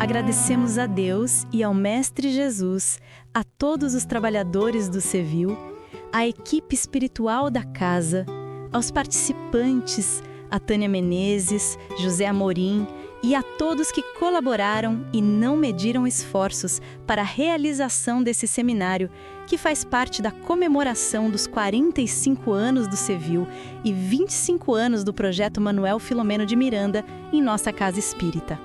Agradecemos a Deus e ao Mestre Jesus, a todos os trabalhadores do Cevil, à equipe espiritual da casa, aos participantes, a Tânia Menezes, José Amorim e a todos que colaboraram e não mediram esforços para a realização desse seminário, que faz parte da comemoração dos 45 anos do Cevil e 25 anos do projeto Manuel Filomeno de Miranda em nossa casa espírita.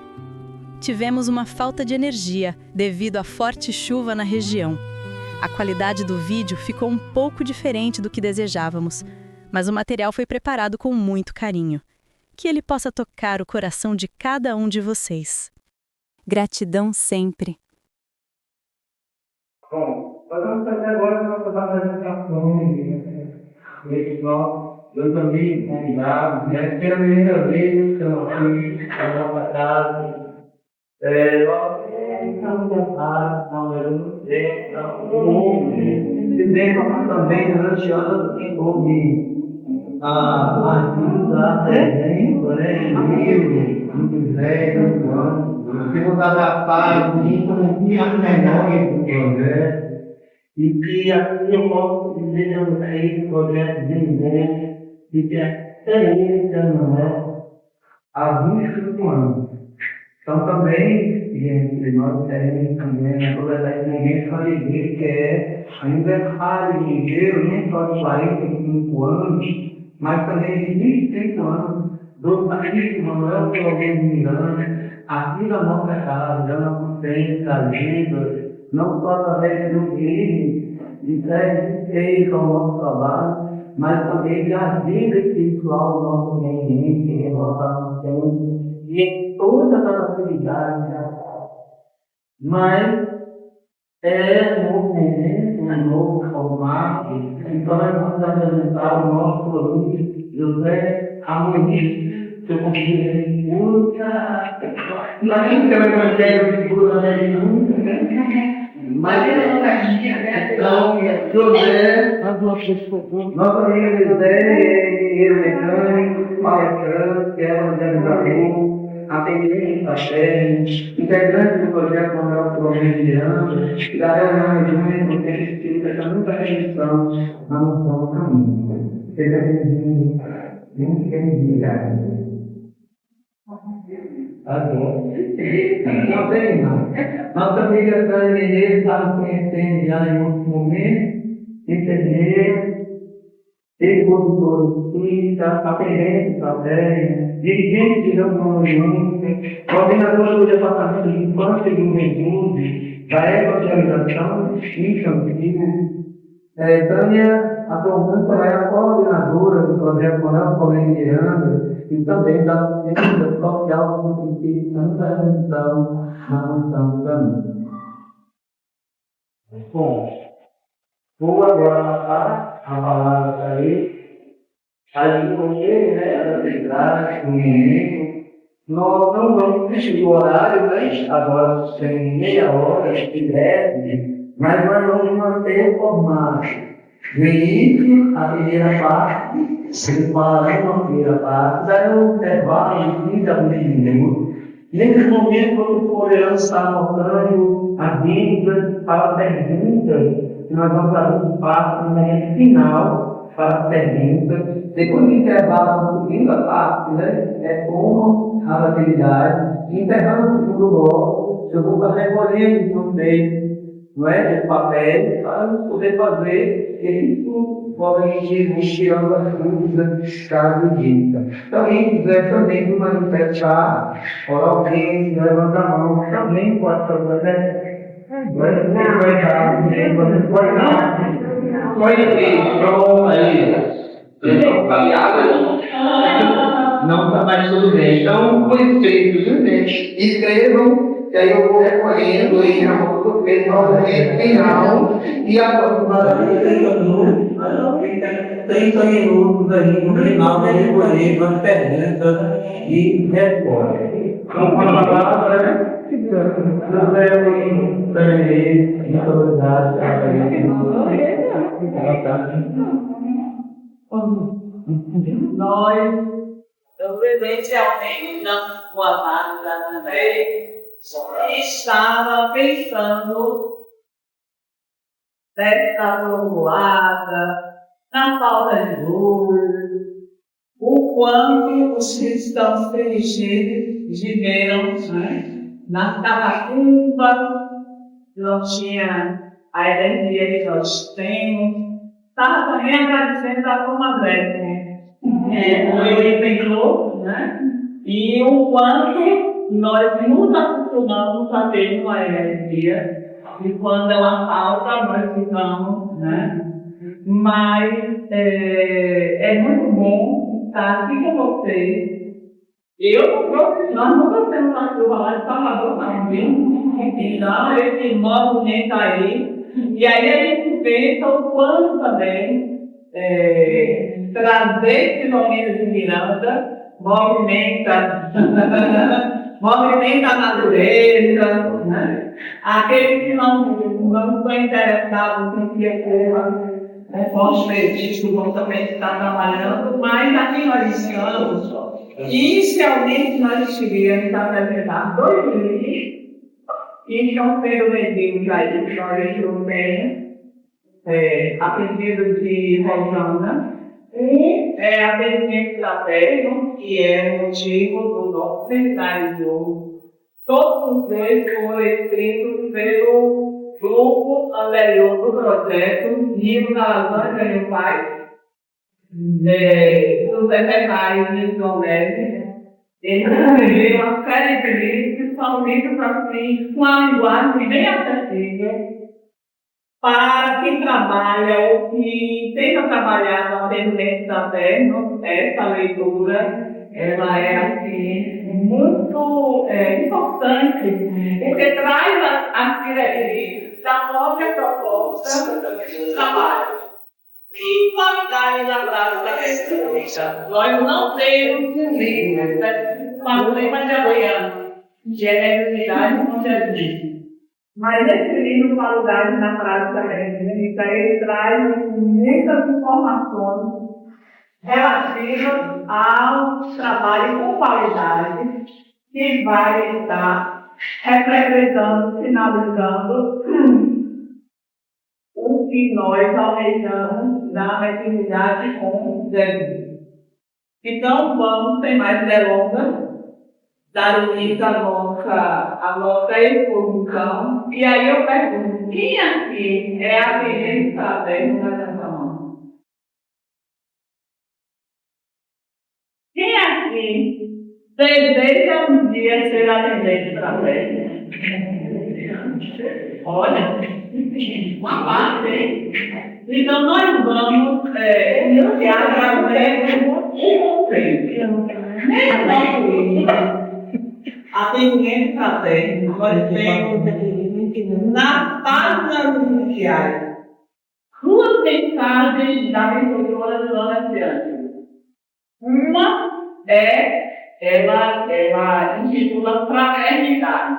Tivemos uma falta de energia devido à forte chuva na região. A qualidade do vídeo ficou um pouco diferente do que desejávamos, mas o material foi preparado com muito carinho. Que ele possa tocar o coração de cada um de vocês. Gratidão sempre. Bom, nós vamos fazer agora nossas apresentações. Eu também convidado, né? Pela primeira vez que eu fui na nossa casa. Nós estamos cansados, não, eu não sei, não. Fizemos também durante anos que houve a presença, livro, muito velho, temos adaptado muito as memórias do projeto, e que assim eu posso dizer a vocês, o projeto de Deus, e que até ele terminou há 25 anos. Então também, entre nós teremos também toda essa experiência alegria que é aniversário de Deus, não só de 45 anos, mas também de 25 anos, do Partido Manuel Filomeno de Miranda, aqui na nossa casa, dando assistência, ajuda, não só através do crime, de fez ao nosso trabalho, mas também de ajuda espiritual do nosso ambiente, de nossa assistência, e em todas as atividades. Mas é um novo momento, um novo formato, então nós vamos apresentar o nosso aluno José Amorim, que eu consegui muita. Nós temos que ter o Evangelho de Buda, mas então, José, nosso amigo José, engenheiro mecânico, palestrante, evangelizador, atendente das férias, integrante do projeto Manuel Filomeno de Miranda, e da reunião de junho do Tempo Espírita, essa muita restrição na noção do caminho. Seja bem-vindo, muito bem-vindo. Não tem, não. Nossa amiga Tânia Menezes estava conhecendo já em outro momento, enfermeira, expositor espírita, atendente também, dirigente de reunião, coordenadora do Departamento de Infância e Juventude, da Evangelização Infantil. Tânia atualmente é a coordenadora do projeto Manuel Filomeno de Miranda e também da assistência social do Espírito Santo da Redenção na função do caminho. Bom, vou agora passar a palavra para ele. Ali com ele, né, a verdade, o menino. Nós não vamos decidir o horário, mas agora tem meia hora, se quiser, mas nós vamos manter o formato. No início, a primeira parte, ele falará uma primeira parte, daí um intervalo de 15 a 20 minutos. Nesse momento, vamos poder estar anotando a Bíblia para a pergunta, que nós vamos fazer um passo no momento final para a pergunta. Depois do intervalo, a segunda parte, né, é como as atividades. Encerrando o segundo bloco, eu vou recolher de vocês, não é, de papéis, para poder fazer isso, podem ir tirando as dúvidas caso dica. Então, quem quiser também se manifestar, oralmente, levanta a mão, também pode fazer, Pode não está mais tudo bem. Então, por escrito, gente, escrevam, que aí eu vou recolhendo e já vou pessoalmente final. E aproximadamente 30 minutos aí no final para recolher as perguntas e respostas. Então, com a palavra, nós, presencialmente, com a Marta também, estava pensando nessa trovoada, na falta de luz, o quanto os cristãos preenchidos viveram, né? Na Tabacuba, não tinha a energia que nós temos. Estava também agradecendo a Toma André, foi inventou, né? E o quanto nós nos acostumamos a ter uma energia, e quando ela falta, nós ficamos, né? Mas é muito bom estar aqui com vocês. Nós não gostamos da chuva lá de Salvador, não, viu? Então, esse movimento aí, e aí a gente pensa o quanto também trazer esse momento de Miranda movimenta a natureza, né? Aqueles que não estão interessados em que pós-petisco vão também estar trabalhando, mas aqui nós estamos. Inicialmente, nós estivemos a apresentar 2 livros que estão sendo vendidos aí, nós também, a pedido de Rosana. Um é Atendimento Fraterno, que é o motivo do nosso seminário. Todos os 2 foram escritos pelo grupo anterior do projeto Rio da Lavanda e o Pai, dos veterinários de João Neves. Ele escreveu uma série de livros que são livros assim, com uma linguagem bem acessível para quem trabalha ou que tenta trabalhar no atendimento fraterno. Essa leitura ela é assim, muito importante, porque traz as diretrizes da própria proposta do trabalho. E qualidade da prática respeita. Nós não temos um livro, problema de amanhã, generosidade com Jesus. Mas esse livro, Qualidade na Prática Respeita, ele traz muitas informações relativas ao trabalho com qualidade, que vai estar representando, finalizando o que nós almejamos na atividade com Jesus. Então, vamos, sem mais delongas, dar início à nossa exposição. E aí eu pergunto, quem aqui é atendente fraterno nessa mão? Quem aqui deseja um dia ser atendente fraterno? Olha, uma parte, hein? Então, nós vamos iniciar trazendo um conceito. Atendimento fraterno, nós temos nas páginas iniciais 2 mensagens da mentora Joana Ciante. Uma ela intitula Fraternidade.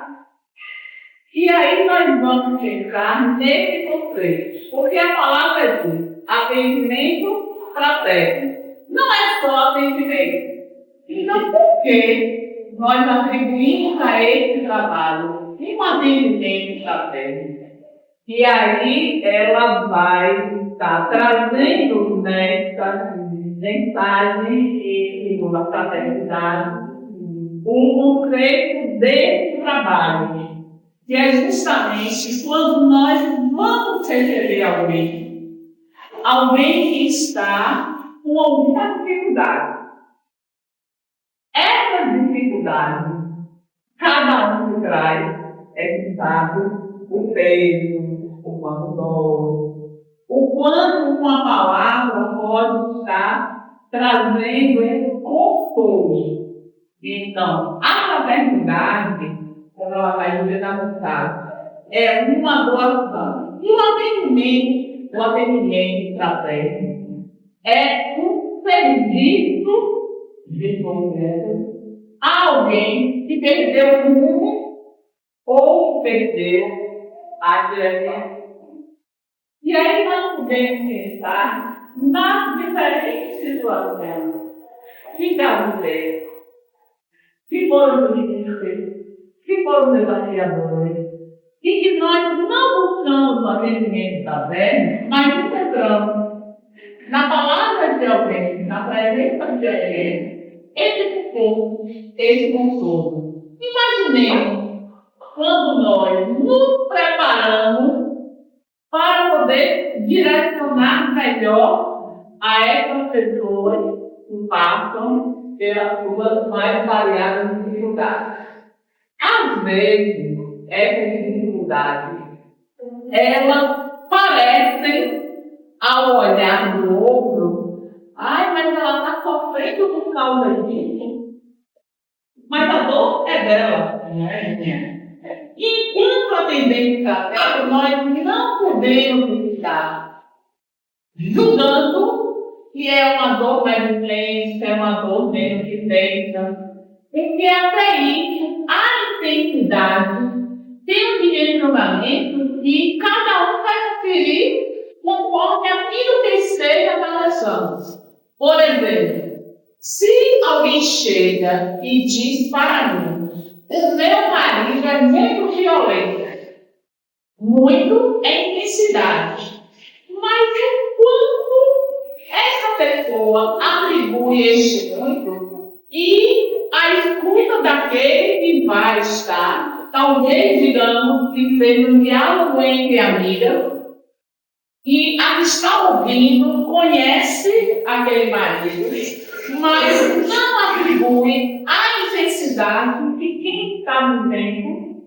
E aí nós vamos ficar nesse conceito, porque a palavra diz atendimento fraterno. Não é só atendimento. Então, por que nós atribuímos a esse trabalho um atendimento fraterno? E aí ela vai estar trazendo nessa mensagem e segunda fraternidade o conceito desse trabalho, que é justamente quando nós vamos receber alguém que está com alguma dificuldade. Essa dificuldade, cada um que traz, que sabe o peso, o quanto dói, o quanto uma palavra pode estar trazendo esse conforto todo. Então, a maternidade, como ela vai dizer na mensagem, é uma doação. E o atendimento estratégico é um serviço desenvolvido a alguém que perdeu o rumo ou perdeu a direção. E aí nós podemos pensar nas diferentes situações que dá mulher, que foram difíceis, que foram desafiadores, e que nós não buscamos o atendimento da fé, mas encontramos na palavra de alguém, na presença de alguém, esse consolo. Imaginemos quando nós nos preparamos para poder direcionar melhor a essas pessoas que passam pelas suas mais variadas dificuldades. Às vezes, essas dificuldades, elas parecem, ao olhar do outro, mas ela está sofrendo por causa disso. Mas a dor é dela, não é minha. Enquanto atendente estratégico, nós não podemos estar julgando que é uma dor mais intensa, é uma dor menos intensa. Porque até isso, a intensidade tem um direcionamento e cada um vai conferir conforme aquilo que esteja atravessando. Por exemplo, se alguém chega e diz para mim, o meu marido é muito violento, muito em intensidade, mas enquanto essa pessoa atribui este muito e a escuta daquele que vai estar, talvez digamos que seja um diálogo entre amigas, e a que está ouvindo conhece aquele marido, mas não atribui a intensidade que quem está vivendo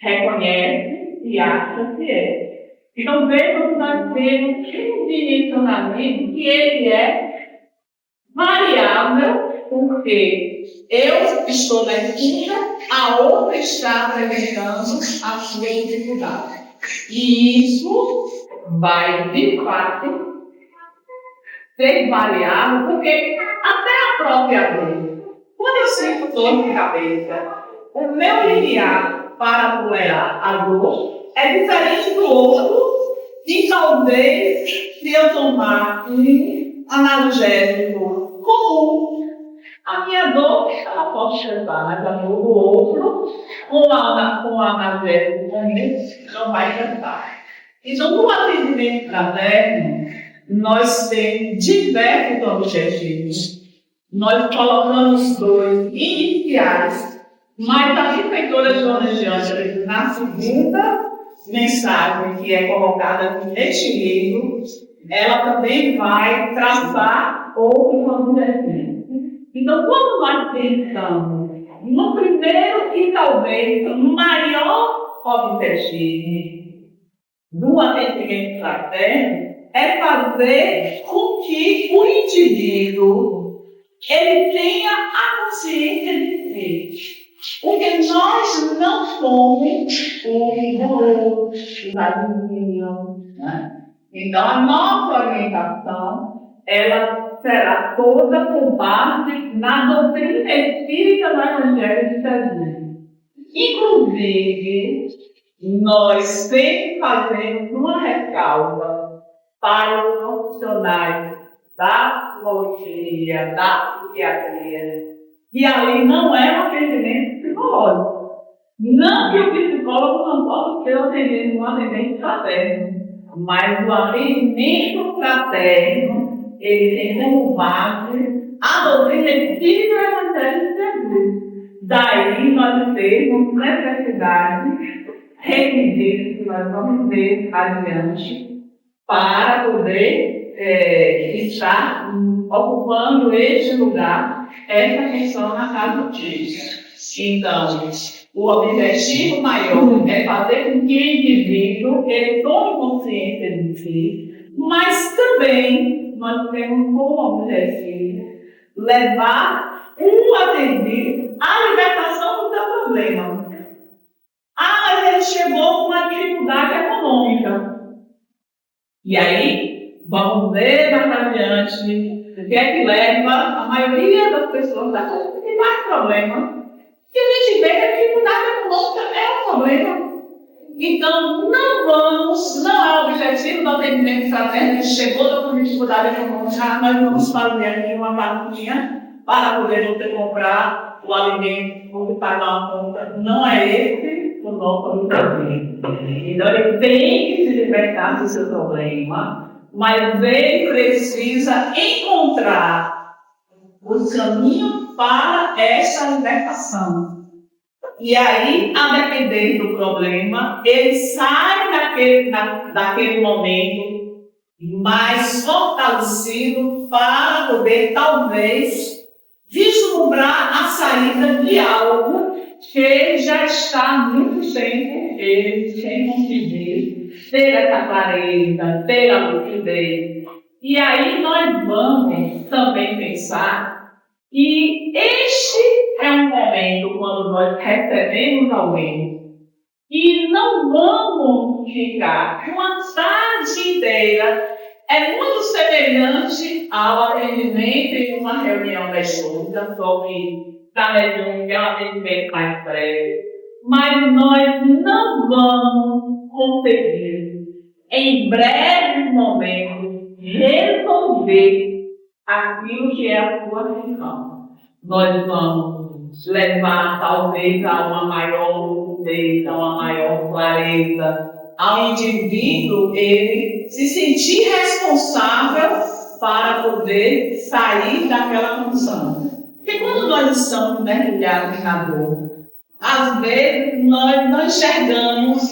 reconhece e acha que é. Então veja que nós temos um direcionamento que ele é variável, porque eu estou na escuta, a outra está apresentando a sua dificuldade. E isso vai, de fato, ser variável, porque até a própria dor, quando eu sinto dor de cabeça, o meu limiar para tolerar a dor é diferente do outro, e talvez, se eu tomar um analgésico comum, a minha dor ela pode levar, mas a dor do outro, com a analgésico comum, não vai cantar. Então, no atendimento fraterno, nós temos diversos objetivos. Nós colocamos dois iniciais, mas a benfeitora Joana de Ângeles, na segunda mensagem que é colocada neste livro, ela também vai traçar outros objetivos. Então, quando nós pensamos no primeiro e talvez maior objetivo do atendimento fraterno, é fazer com que o indivíduo ele tenha a consciência de si. Porque nós não somos o rigoroso, o vazio, né? Então, a nossa orientação, ela será toda com base na doutrina espírita do Evangelho de Jesus. Inclusive, nós sempre fazemos uma ressalva para os profissionais da psicologia, da psiquiatria, que ali não é um atendimento psicológico. Não que o psicólogo não possa ser um atendimento fraterno, mas o atendimento fraterno, ele tem como base a doutrina espírita do Evangelho de Jesus. Daí nós temos necessidade, requisitos que nós vamos ver adiante, para poder estar ocupando este lugar, essa questão na casa típica. Então, o objetivo maior é fazer com que o indivíduo ele tome consciência de si, mas também nós temos como objetivo levar um aprendi a libertação do teu problema. Ah, mas ele chegou com uma dificuldade econômica. E aí, vamos ver mais adiante o que é que leva a maioria das pessoas a ter mais problema. E a gente vê que a dificuldade econômica é um problema. Então, não é o objetivo do atendimento fraterno, chegou com dificuldade econômica, nós vamos fazer aqui uma vaquinha para poder você comprar o alimento ou pagar uma conta. Não é esse o nosso objetivo. Então, ele tem que se libertar do seu problema, mas ele precisa encontrar o caminho para essa libertação. E aí, a depender do problema, ele sai daquele momento mais fortalecido para poder, talvez, vislumbrar a saída de algo que já está há muito tempo ele sem conseguir ter essa clareza, ter a lucidez. E aí nós vamos também pensar e este é um momento quando nós recebemos alguém e não vamos ficar com a tarde inteira. É muito semelhante ao atendimento em uma reunião da escuta, só que da mediúnica é um atendimento mais breve. Mas nós não vamos conseguir, em breves momentos, resolver aquilo que é a sua questão. Nós vamos levar, talvez, a uma maior lucidez, a uma maior clareza, ao indivíduo ele se sentir responsável para poder sair daquela condição. Porque quando nós estamos mergulhados na dor, às vezes nós não enxergamos,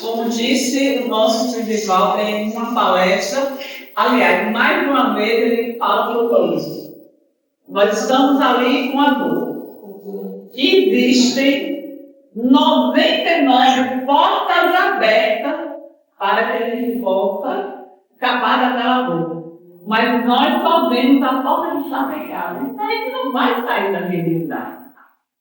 como disse o nosso principal em uma palestra, aliás, mais de uma vez ele fala sobre isso. Nós estamos ali com a dor. Existem 99 portas abertas para que a gente possa escapar daquela dor. Mas nós só vemos a porta que está fechada. Então a gente não vai sair daquele lugar.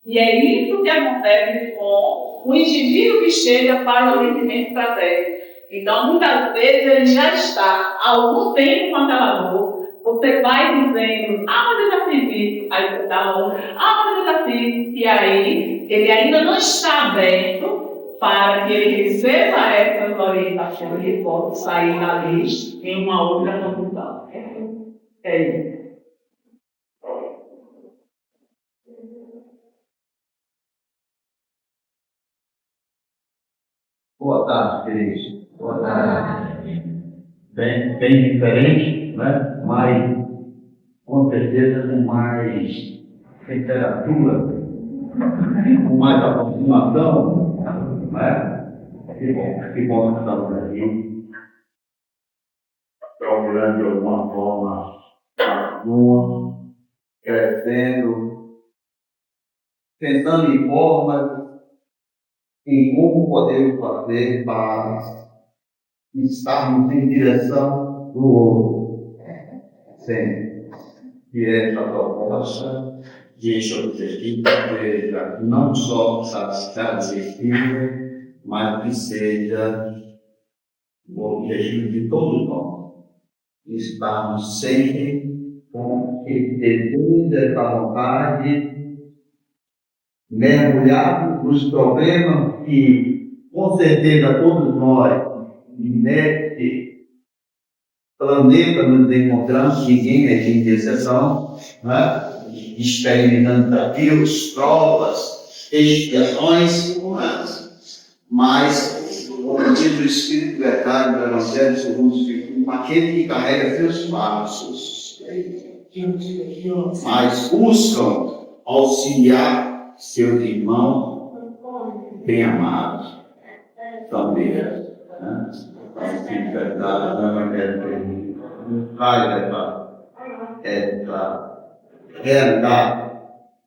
E é isso que acontece com o indivíduo que chega para o atendimento fraterno. Então, muitas vezes ele já está há algum tempo com aquela dor. Você vai dizendo, mas eu já fiz isso. Aí você dá outra, mas eu já fiz. E aí, ele ainda não está aberto para que ele receba essas orientações e possa sair dali em uma outra condição. É isso. Boa tarde, queridos. Boa tarde. Bem diferente, né? Mas, com certeza, com mais temperatura, com mais aproximação, né? Que bom que estamos aqui, procurando de alguma forma, crescendo, pensando em formas, em como podemos fazer para estarmos em direção do outro. Sempre. E essa proposta de esse objetivo seja não só satisfativa, mas que seja o objetivo de todos nós. Estarmos sempre com esse desejo, essa vontade, mergulhados nos problemas que, com certeza, todos nós, nesse planeta, nos encontramos, ninguém é de exceção, né? Experimentando desafios, provas, expiações, mas, como diz o Espírito Verdade do Evangelho segundo aquele que carrega seus passos, mas buscam auxiliar seus irmãos bem amados também, né? Espírito Verdade do Evangelho nos traz essa realidade.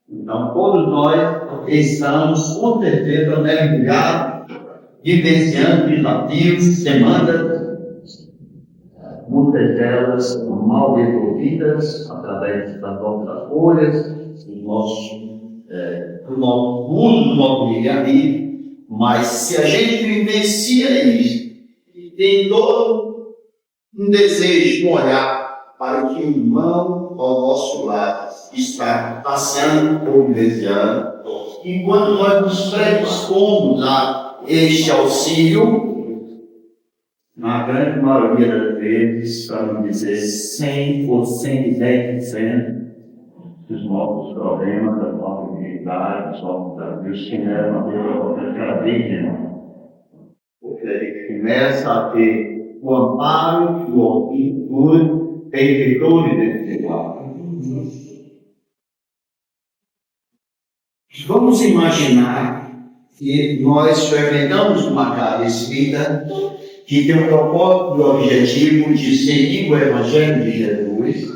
Então, todos nós estamos, com certeza, mergulhados, vivenciando desafios, demandas, muitas delas mal resolvidas através das nossas folhas, dos nossos do nosso uso do nosso livre-arbítrio, mas se a gente vivencia isso e tem todo um desejo, um olhar para o que o irmão ao nosso lado está passando ou vivenciando, enquanto nós nos predispomos a este auxílio, na grande maioria das vezes, para não dizer 100 ou 110% dos nossos problemas, das nossas dificuldades, dos nossos desafios, que levam a ter cada vítima. Porque a gente começa a ter o amparo dos benfeitores desse quadro. Vamos imaginar que nós experimentamos uma casa espírita que tem o propósito e o objetivo de seguir o Evangelho de Jesus,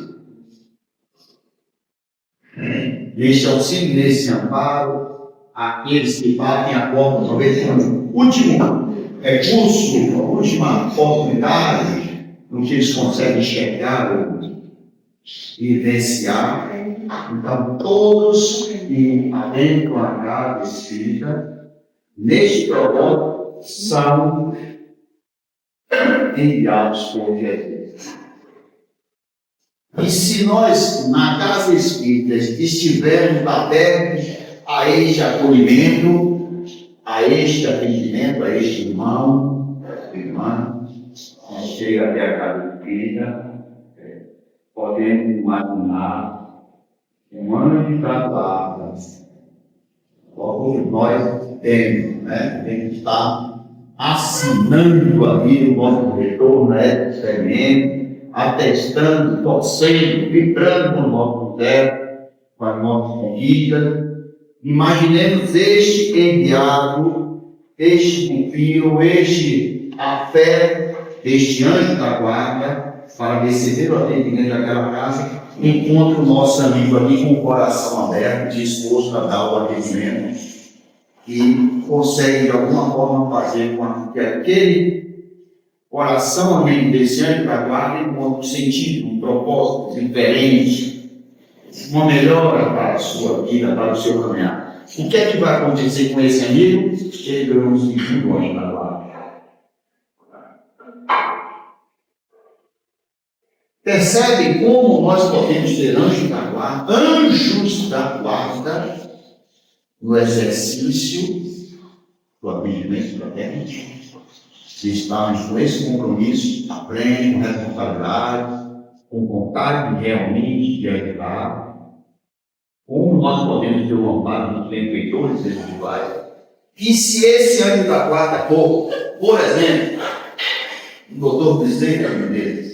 neste auxílio, nesse amparo, àqueles que batem a porta, talvez como último recurso, a última oportunidade, no que eles conseguem enxergar ou vivenciar. Então, todos que adentram a casa espírita, neste propósito, são enviados por Jesus. E se nós, na casa espírita, estivermos abertos a este acolhimento, a este atendimento, a este irmão, irmã, que chega até a casa espírita, podemos imaginar um anjo das guardas, como nós temos, né? Tem que estar assinando ali o nosso retorno, né? Experimento, atestando, torcendo, vibrando com o nosso zero, com as nossas conquistas. Imaginemos este enviado, este pupilo, este afé, este anjo da guarda, para receber o atendimento daquela casa, encontra o nosso amigo ali com o coração aberto, disposto a dar o atendimento, e consegue de alguma forma fazer com que aquele coração amigo desse anjo da guarda encontre um sentido, um propósito diferente, uma melhora para a sua vida, para o seu caminhar. O que é que vai acontecer com esse amigo? Ele ganhou um segundo anjo da guarda. Percebem como nós podemos ter anjos da guarda, no exercício do atendimento fraterno? Se estamos com esse compromisso, aprende com responsabilidade, com vontade realmente de ajudar, como nós podemos ter o amparo dos benfeitores espirituais? E se esse anjo da guarda for, por exemplo, o doutor Bezerra Menezes,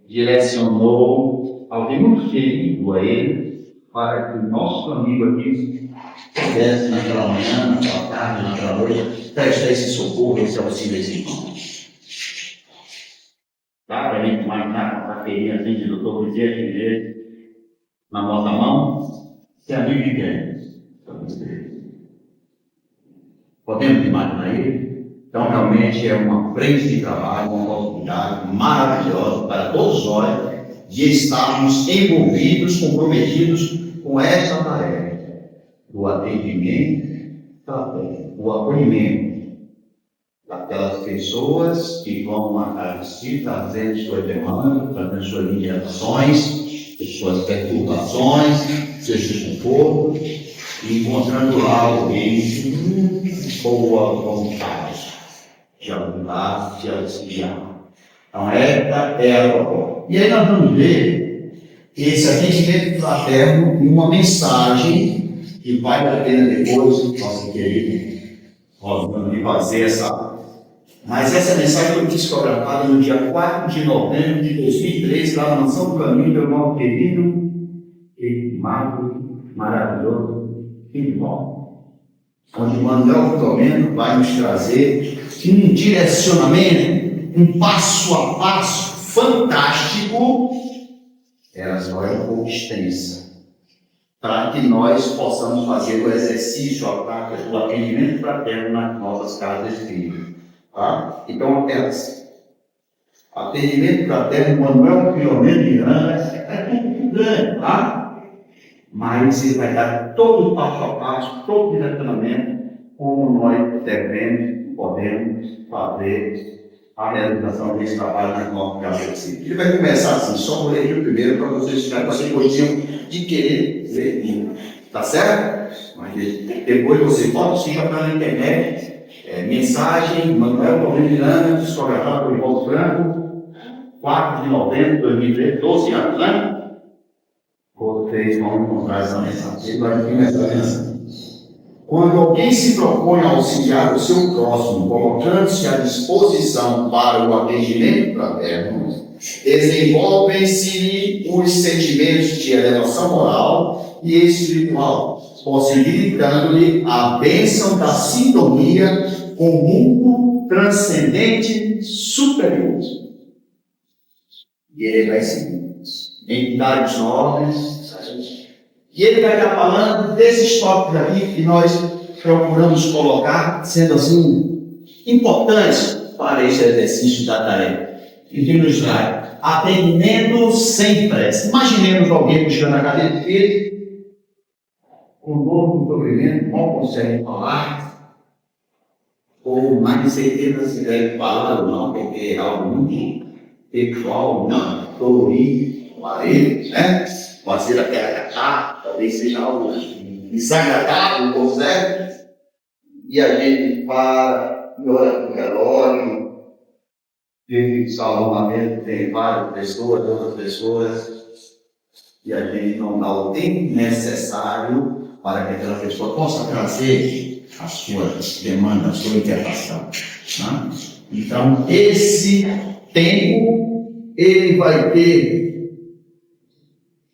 direcionou alguém muito querido a ele, para que o nosso amigo aqui pudesse naquela manhã, naquela tarde, naquela noite, prestar esse socorro, esse auxílio, esse irmão. Dá para a gente imaginar uma carteirinha assim de doutor Bezerra na nossa mão? Ser amigo de quem? Podemos imaginar ele? Então, realmente é uma frente de trabalho, uma oportunidade maravilhosa para todos nós de estarmos envolvidos, comprometidos com essa tarefa do atendimento, do acolhimento daquelas pessoas que vão à casa espírita, trazendo suas demandas, trazendo suas limitações, suas perturbações, seus desconfortos, e encontrando lá alguém com boa vontade de ajudar, de auxiliar. Então, esta é a proposta. E aí nós vamos ver esse atendimento fraterno e uma mensagem que vale a pena depois, nossa querida Rosana, de fazer essa. Mas essa mensagem foi psicografada no dia 4 de novembro de 2013, lá na Mansão do Caminho, pelo nosso querido e maravilhoso irmão, onde o Manuel Filomeno vai nos trazer um direcionamento, um passo a passo fantástico. Ela só é um pouco extensa, para que nós possamos fazer o exercício, a prática do atendimento fraterno nas nossas casas espíritas. Tá? Então, apenas atendimento fraterno, Manuel Filomeno Miranda, é tudo grande, tá? mas ele vai dar todo o passo a passo, todo o direcionamento, como nós devemos, podemos fazer a realização desse trabalho nas nossas cabeças. Ele vai começar assim, só vou ler o primeiro para vocês ficarem com essa coisinha de querer ler. Tá certo? Mas depois você pode se jogar na internet, mensagem, Manuel Paulinho Miranda, psicografado por Paulo Franco, 4 de novembro de 2013, 12 anos, né? Vocês vão encontrar essa mensagem. Ele vai começar a mensagem. Quando alguém se propõe a auxiliar o seu próximo, colocando-se à disposição para o atendimento fraterno, desenvolvem-se os sentimentos de elevação moral e espiritual, possibilitando-lhe a bênção da sintonia com o mundo transcendente superior. E ele vai seguir entidades nobres, e ele vai estar falando desses tópicos aqui que nós procuramos colocar, sendo assim, importantes para esse exercício da tarefa. E que nos traz atendimento sem pressa. Imaginemos alguém puxando a cadeira de filho, com dor no sofrimento, não consegue falar, ou mais certeza se deve falar ou não, porque é algo muito pessoal, não, dolorido, aparelho, né? Pode ser até agatar, talvez seja algo desagradável, consegue. E a gente para, olha para o relógio, tem salvamento, tem várias pessoas, outras pessoas, e a gente não dá o tempo necessário para que aquela pessoa possa trazer a sua demanda, a sua interação. Né? Então, esse tempo, ele vai ter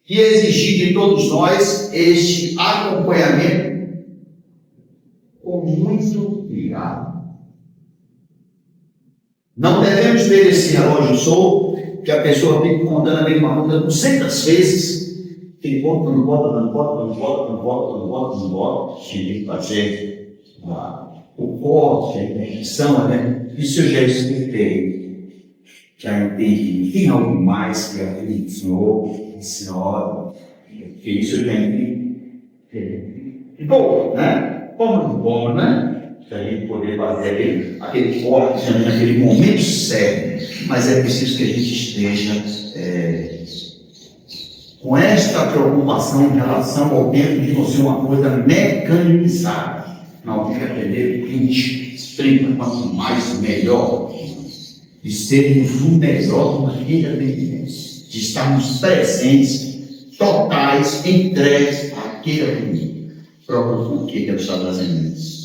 que exigir de todos nós este acompanhamento com muito cuidado. Não devemos ter esse relógio solto, que a pessoa fica contando a mesma conta 200 vezes, que volta, não volta, não volta, não volta, não volta, não volta, não volta. A gente tem que fazer o corte, a intenção, né? Isso eu já expliquei. Já entendi. Tem algo mais que a gente ensinou, que isso eu já entendi. Bom, né? Como bom, né? Para a gente poder fazer aquele corte naquele momento certo, mas é preciso que a gente esteja com esta preocupação em relação ao tempo de não ser uma coisa mecanizada. Não, tem que aprender 20, 30, quanto mais melhor, de sermos um melhor naquele atendimento, de estarmos presentes, totais, entregues àquele atendimento. Próprio que Deus está trazendo isso.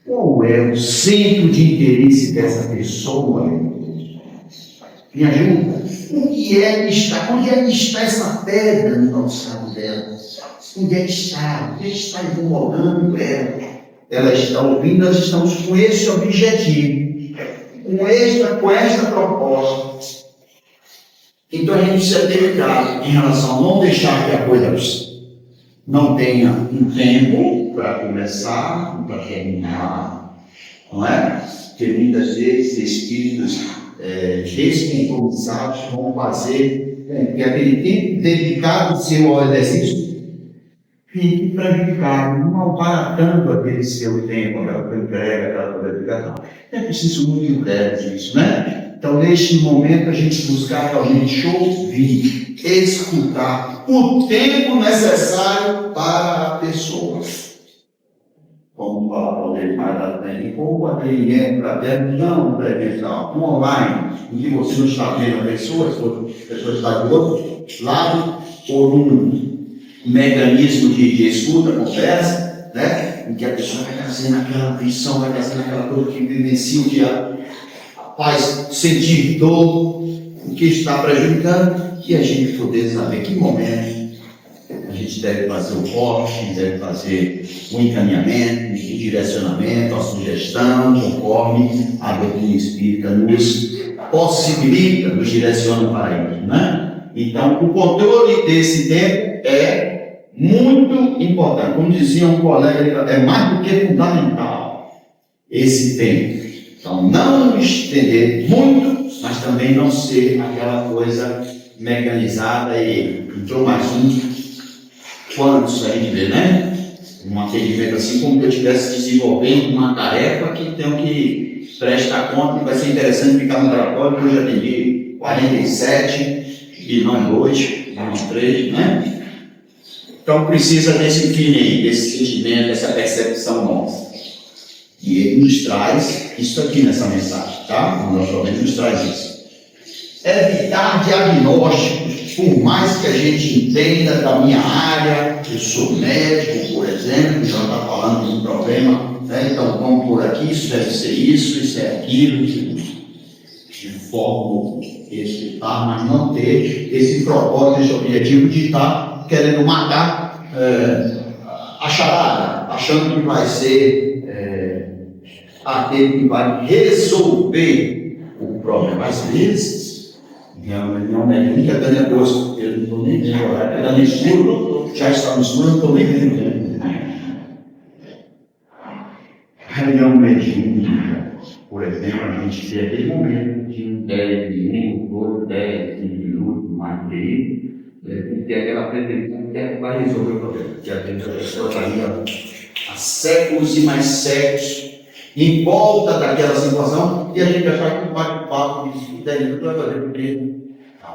Qual é o centro de interesse dessa pessoa? Me ajuda. Onde é que está essa pedra no calçado dela? Onde é que está? O que está incomodando ela? Ela está ouvindo, nós estamos com esse objetivo, com esta proposta. Então a gente precisa ter cuidado em relação a não deixar que a coisa não tenha um tempo para começar, para terminar, não é? Porque muitas vezes espíritos descompromissados vão fazer que aquele tempo dedicado seu ao exercício fique prejudicado, não para tanto aquele seu tempo, aquela entrega, aquela dedicação. É preciso muito breve disso, né? Então, neste momento, a gente buscar realmente ouvir, escutar o tempo necessário para a pessoa. Vamos falar para ele mais à frente. Ou o atendimento para dentro, não presencial, online, em que você não está vendo a pessoa está do outro lado, por um mecanismo de escuta, conversa, né? Em que a pessoa vai trazendo aquela visão, vai trazendo aquela coisa que vivencia o dia, faz sentir dor, o que está prejudicando, e a gente poder saber que momento a gente deve fazer o corte, deve fazer o encaminhamento, o direcionamento, a sugestão, conforme a doutrina espírita nos possibilita, nos direciona para isso, né? Então, o controle desse tempo é muito importante. Como dizia um colega, é mais do que fundamental esse tempo. Então, não estender muito, mas também não ser aquela coisa mecanizada e entrou mais um, Quantos a gente vê, né? Um atendimento assim como que eu estivesse desenvolvendo uma tarefa que tenho que prestar conta, e vai ser interessante ficar no relatório, que eu já atendi 47, e não 2, não 3, né? Então precisa desse feeling, desse sentimento, dessa percepção nossa. E ele nos traz isso aqui nessa mensagem, tá? O nosso jovem nos traz isso. Evitar diagnósticos, por mais que a gente entenda da minha área, eu sou médico, por exemplo, já está falando de um problema, né? Então vamos por aqui, isso deve ser isso é aquilo, de forma explicar, mas não ter esse propósito, esse objetivo de estar querendo matar a charada, achando que vai ser aquele que vai resolver o problema. Às vezes, não é nem que é tenebroso, porque eu não estou nem vendo agora, está no escuro, já está no escuro, não estou nem vendo. Reunião mediúnica, por exemplo, a gente tem aquele momento de 10 minutos, 10 minutos, mais de aí, tem que ter aquela pretensão que vai resolver o problema. Que a pessoa está ali há séculos e mais séculos em volta daquela situação, e a gente achar que vai papo de 10 minutos vai fazer o quê?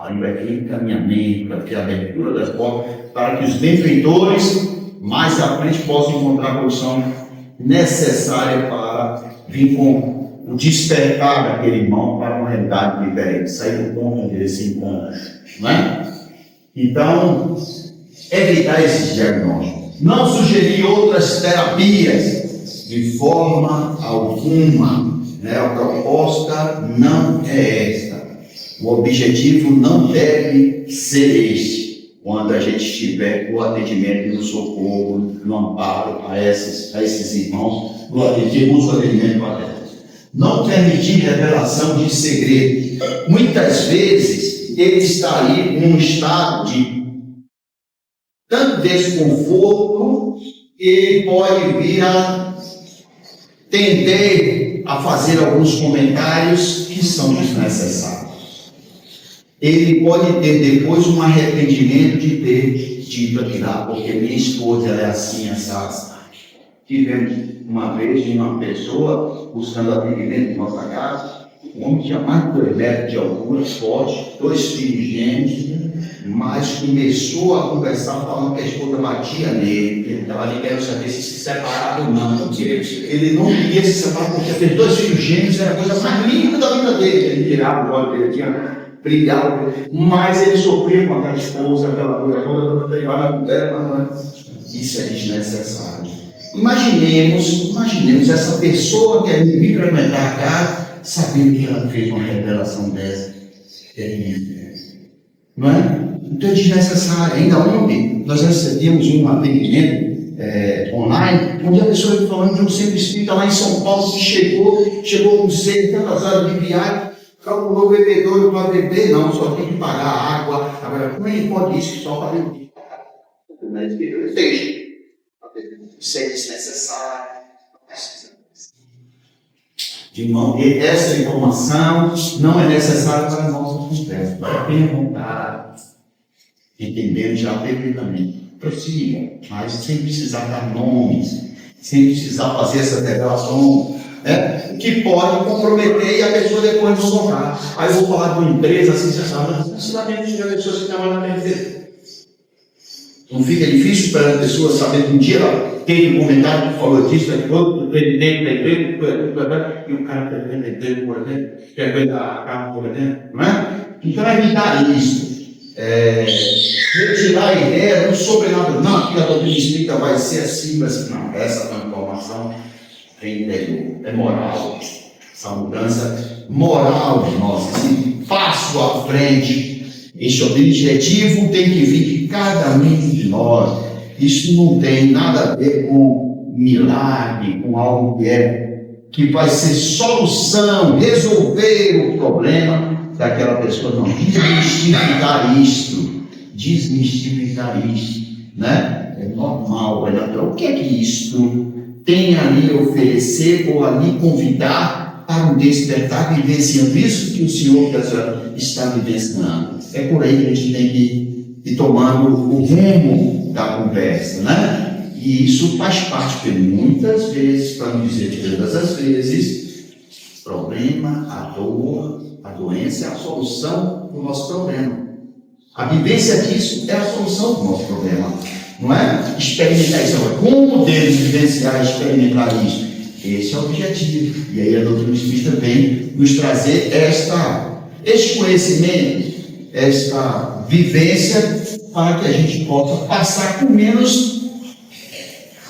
Aí vai ter encaminhamento, vai ter a abertura das portas, para que os benfeitores mais à frente possam encontrar a posição necessária para vir com o despertar daquele irmão para uma realidade diferente, sair do ponto onde ele se encontra, não é? Então, evitar esses diagnósticos. Não sugerir outras terapias de forma alguma, né? A proposta não é esta. O objetivo não deve ser este, quando a gente estiver no atendimento e no socorro, no amparo a esses irmãos, no atendimento paterno. Não permitir revelação de segredo. Muitas vezes ele está ali num estado de tanto desconforto que ele pode vir a tender a fazer alguns comentários que são desnecessários. Ele pode ter depois um arrependimento de ter dito aquilo lá, porque minha esposa ela é assim, assada. Tivemos uma vez uma pessoa buscando atendimento em nossa casa, um homem tinha mais de 2 metros de altura, forte, 2 filhos gêmeos, mas começou a conversar falando que a esposa batia nele, ele estava ali querendo saber se separava ou não, porque ele não queria se separar, porque ter 2 filhos gêmeos era a coisa mais linda da vida dele, ele tirava o olho dele, tinha brigado, mas ele sofria com aquela esposa, aquela coisa toda, isso é desnecessário. Imaginemos essa pessoa que vir frequentar a casa, sabendo que ela fez uma revelação dessa. Não é? Então é desnecessário. Ainda ontem nós recebemos um atendimento online, onde a pessoa veio falando de um centro espírita lá em São Paulo, que chegou com 6 tantas horas de viagem, calculou o bebedouro para beber, não, só tem que pagar a água. Agora, como é que pode isso? Só para beber. Deixa. Isso é desnecessário. Irmão, essa informação não é necessária para a nossa conversa. Para perguntar, entendendo já perfeitamente. Prossiga, mas sem precisar dar nomes, sem precisar fazer essa revelação, que pode comprometer e a pessoa depois não voltar. Aí eu vou falar de uma empresa assim, você sabe, ensinamento de pessoas que trabalham na empresa. Não fica difícil para a pessoa saber que um dia ela teve um comentário que falou disso, do presidente da empresa, e o cara pretende a empresa, por exemplo, quer ver a carro, por exemplo, não é? Então, evitar isso. Retirar a ideia do sobrenatural. Não, aqui a doutrina espírita vai ser assim, mas não, essa transformação é interior, é moral. Essa mudança moral de nós, assim, passo à frente. Este objetivo tem que vir de cada um de nós. Isso não tem nada a ver com milagre, com algo que vai ser solução, resolver o problema daquela pessoa. Não, desmistificar isto, né? É normal, é natural. O que é que isto tem a lhe oferecer ou a lhe convidar para um despertar, vivenciando isso que o Senhor está vivenciando? É por aí que a gente tem que ir tomando o rumo da conversa, né? E isso faz parte, porque muitas vezes, para não dizer todas as vezes, o problema, a dor, a doença é a solução do nosso problema. A vivência disso é a solução do nosso problema. Não é experimentar isso. Como deles vivenciar e experimentar isso? Esse é o objetivo. E aí a doutrina espírita vem nos trazer este conhecimento, esta vivência, para que a gente possa passar com menos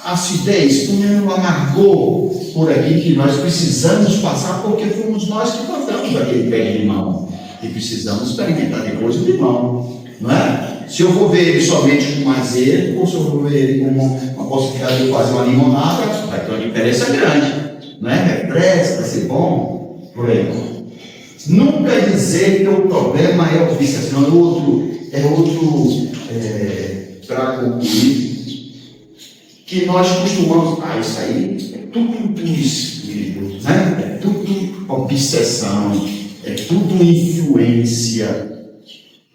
acidez, com menos amargor por aquilo que nós precisamos passar, porque fomos nós que plantamos aquele pé de limão. E precisamos experimentar depois o limão, não é? Se eu vou ver ele somente como azedo, ou se eu vou ver ele como uma possibilidade de fazer uma limonada, vai ter uma diferença grande, não é? Refresca, vai ser bom, por aí. Nunca dizer que o problema é o vício, senão é outro para concluir, que nós costumamos, isso aí é tudo espírito, né? É tudo obsessão, é tudo influência,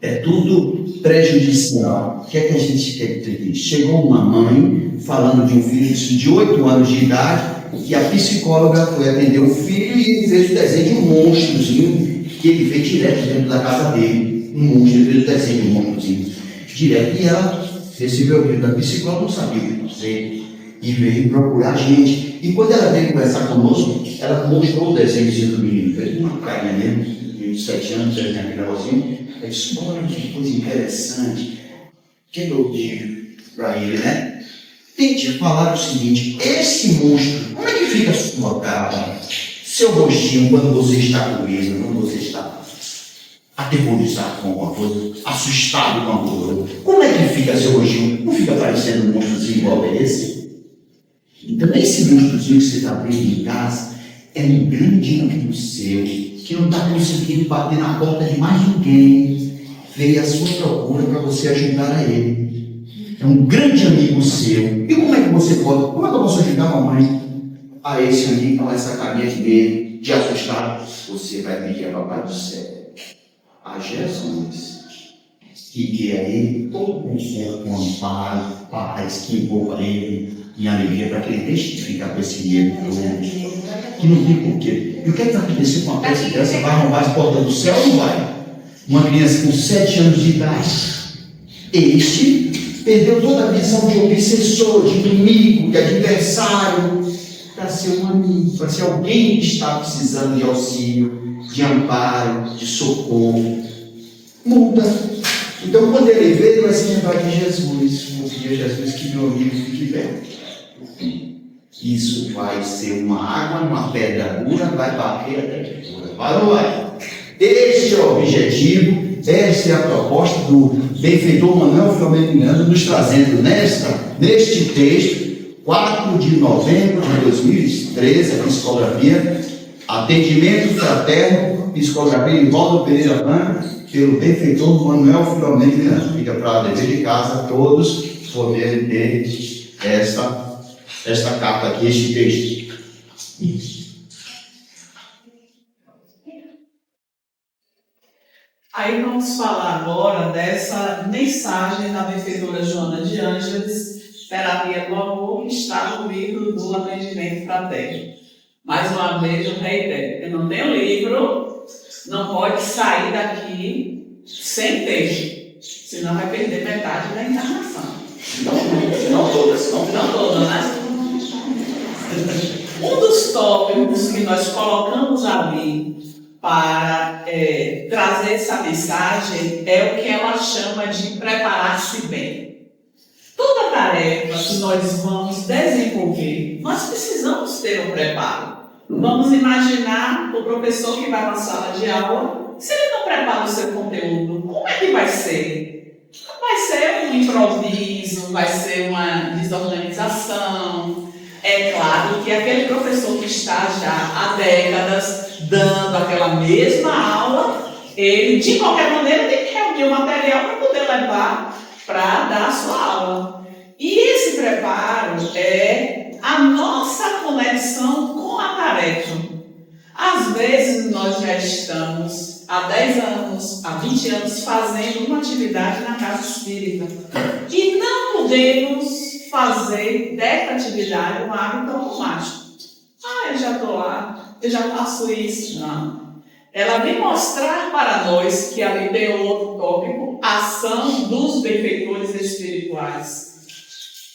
é tudo prejudicial. O que é que a gente quer dizer? Chegou uma mãe falando de um filho de 8 anos de idade, e a psicóloga foi atender o filho e ele fez o desenho de um monstrozinho que ele vê direto dentro da casa dele. Um monstro, ele fez o desenho de um monstrozinho direto. E ela recebeu o pedido da psicóloga, não sabia o que fazer, e veio procurar a gente. E quando ela veio conversar conosco, ela mostrou o desenho do menino, fez uma carinha mesmo, de 7 anos, aquele negocinho. Ela disse: olha que coisa interessante. Que eu digo para ele, né? Tente falar o seguinte: esse monstro, como é que fica a sua cara, seu rostinho, quando você está com ele, quando você está aterrorizado com alguma coisa, assustado com alguma coisa? Como é que fica seu rostinho? Não fica parecendo um monstro igual a esse? Então, esse monstro que você está vendo em casa é um grande amigo seu, que não está conseguindo bater na porta de mais ninguém, veio à sua procura para você ajudar a ele. É um grande amigo seu. E como é que você pode? Como é que eu posso ajudar a mamãe a esse amigo com essa carinha de assustado? Você vai pedir a Papai do Céu, a Jesus, que guia ele todo conforto, com amparo, paz, que envolva ele em alegria, para que ele deixe de ficar com esse medo que não tem porquê. E o que é que vai acontecer com uma criança dessa? Vai arrombar as portas do céu ou não vai? Uma criança com 7 anos de idade, este perdeu toda a visão de obsessor, de inimigo, de adversário, para ser um amigo, para ser alguém que está precisando de auxílio, de amparo, de socorro. Muda. Então, quando ele veio, vai se lembrar de Jesus. Vou pedir a Jesus que meu amigo fique bem. Isso vai ser uma água numa pedra dura, vai bater até que dura. Vai ou vai? Este é o objetivo. Esta é a proposta do benfeitor Manuel Filomeno Miranda, nos trazendo neste texto, 4 de novembro de 2013, a psicografia, atendimento fraterno, psicografia em Valdo Pereira Branco, pelo benfeitor Manuel Filomeno Miranda. Fica para dever de casa todos poderem ter esta carta aqui, este texto. Aí vamos falar agora dessa mensagem da benfeitora Joana de Ângeles, Terapia do Amor, que está no livro do Atendimento Fraterno. Mais uma vez eu reitero, eu não tenho livro, não pode sair daqui sem texto, senão vai perder metade da encarnação. Não todas, Não todas, né? Um dos tópicos que nós colocamos ali para trazer essa mensagem é o que ela chama de preparar-se bem. Toda tarefa que nós vamos desenvolver, nós precisamos ter um preparo. Vamos imaginar o professor que vai para a sala de aula, se ele não prepara o seu conteúdo, como é que vai ser? Vai ser um improviso, vai ser uma desorganização. É claro que aquele professor que está já há décadas dando aquela mesma aula, ele de qualquer maneira tem que reunir o material para poder levar para dar a sua aula. E esse preparo é a nossa conexão com a tarefa. Às vezes nós já estamos há 10 anos, há 20 anos, fazendo uma atividade na casa espírita. E não podemos fazer dessa atividade um hábito automático. Eu já estou lá, eu já faço isso. Não. Ela vem mostrar para nós que ali tem outro tópico, ação dos benfeitores espirituais.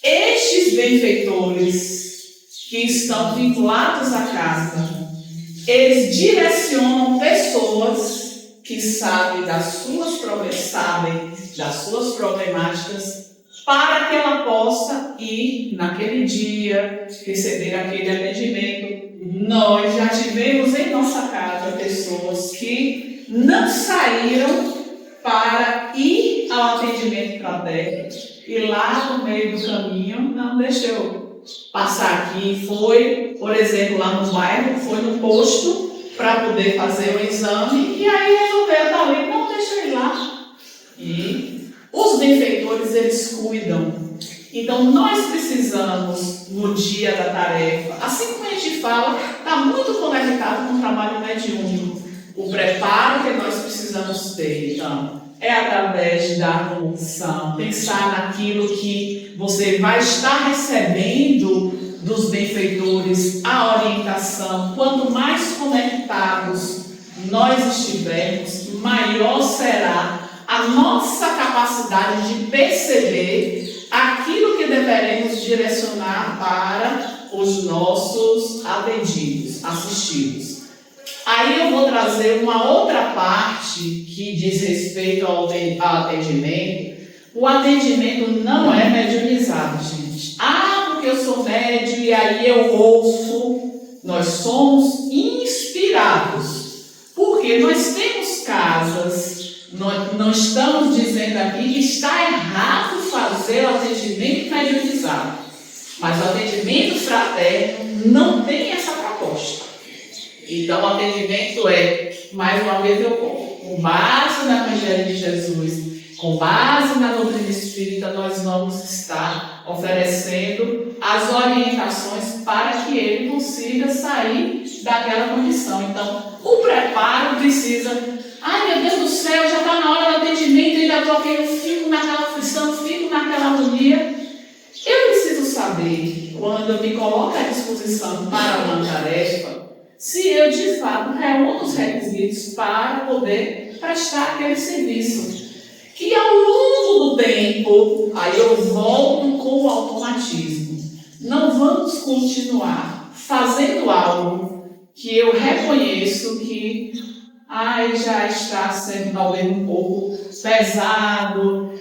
Estes benfeitores que estão vinculados à casa, eles direcionam pessoas que sabem das suas problemáticas para que ela possa ir naquele dia, receber aquele atendimento. Nós já tivemos em nossa casa pessoas que não saíram para ir ao atendimento fraterno e lá no meio do caminho não deixou passar aqui, foi, por exemplo, lá no bairro, foi no posto para poder fazer o exame e aí resolveu estar ali, não deixa eu ir lá. E os benfeitores, eles cuidam. Então, nós precisamos, no dia da tarefa, assim como a gente fala, está muito conectado com o trabalho mediúnico. O preparo que nós precisamos ter, então, é através da condição, pensar naquilo que você vai estar recebendo dos benfeitores, a orientação. Quanto mais conectados nós estivermos, maior será a nossa capacidade de perceber aquilo que deveremos direcionar para os nossos atendidos, assistidos. Aí eu vou trazer uma outra parte que diz respeito ao atendimento. O atendimento não é mediunizado, gente. Porque eu sou médium e aí eu ouço. Nós somos inspirados. Porque nós temos casas, nós não estamos dizendo aqui que está errado fazer o atendimento mediunizado. Mas o atendimento fraterno não tem essa proposta. Então, o atendimento mais uma vez eu com base no Evangelho de Jesus, com base na doutrina espírita, nós vamos estar oferecendo as orientações para que ele consiga sair daquela condição. Então, o preparo precisa, meu Deus do céu, já está na hora do atendimento, ainda estou aqui, eu fico naquela aflição, fico naquela agonia. Eu preciso saber, quando eu me coloco à disposição para uma tarefa, se eu de fato reúno os requisitos para poder prestar aquele serviço. Que ao longo do tempo, aí eu volto com o automatismo. Não vamos continuar fazendo algo que eu reconheço que já está sendo talvez um pouco pesado.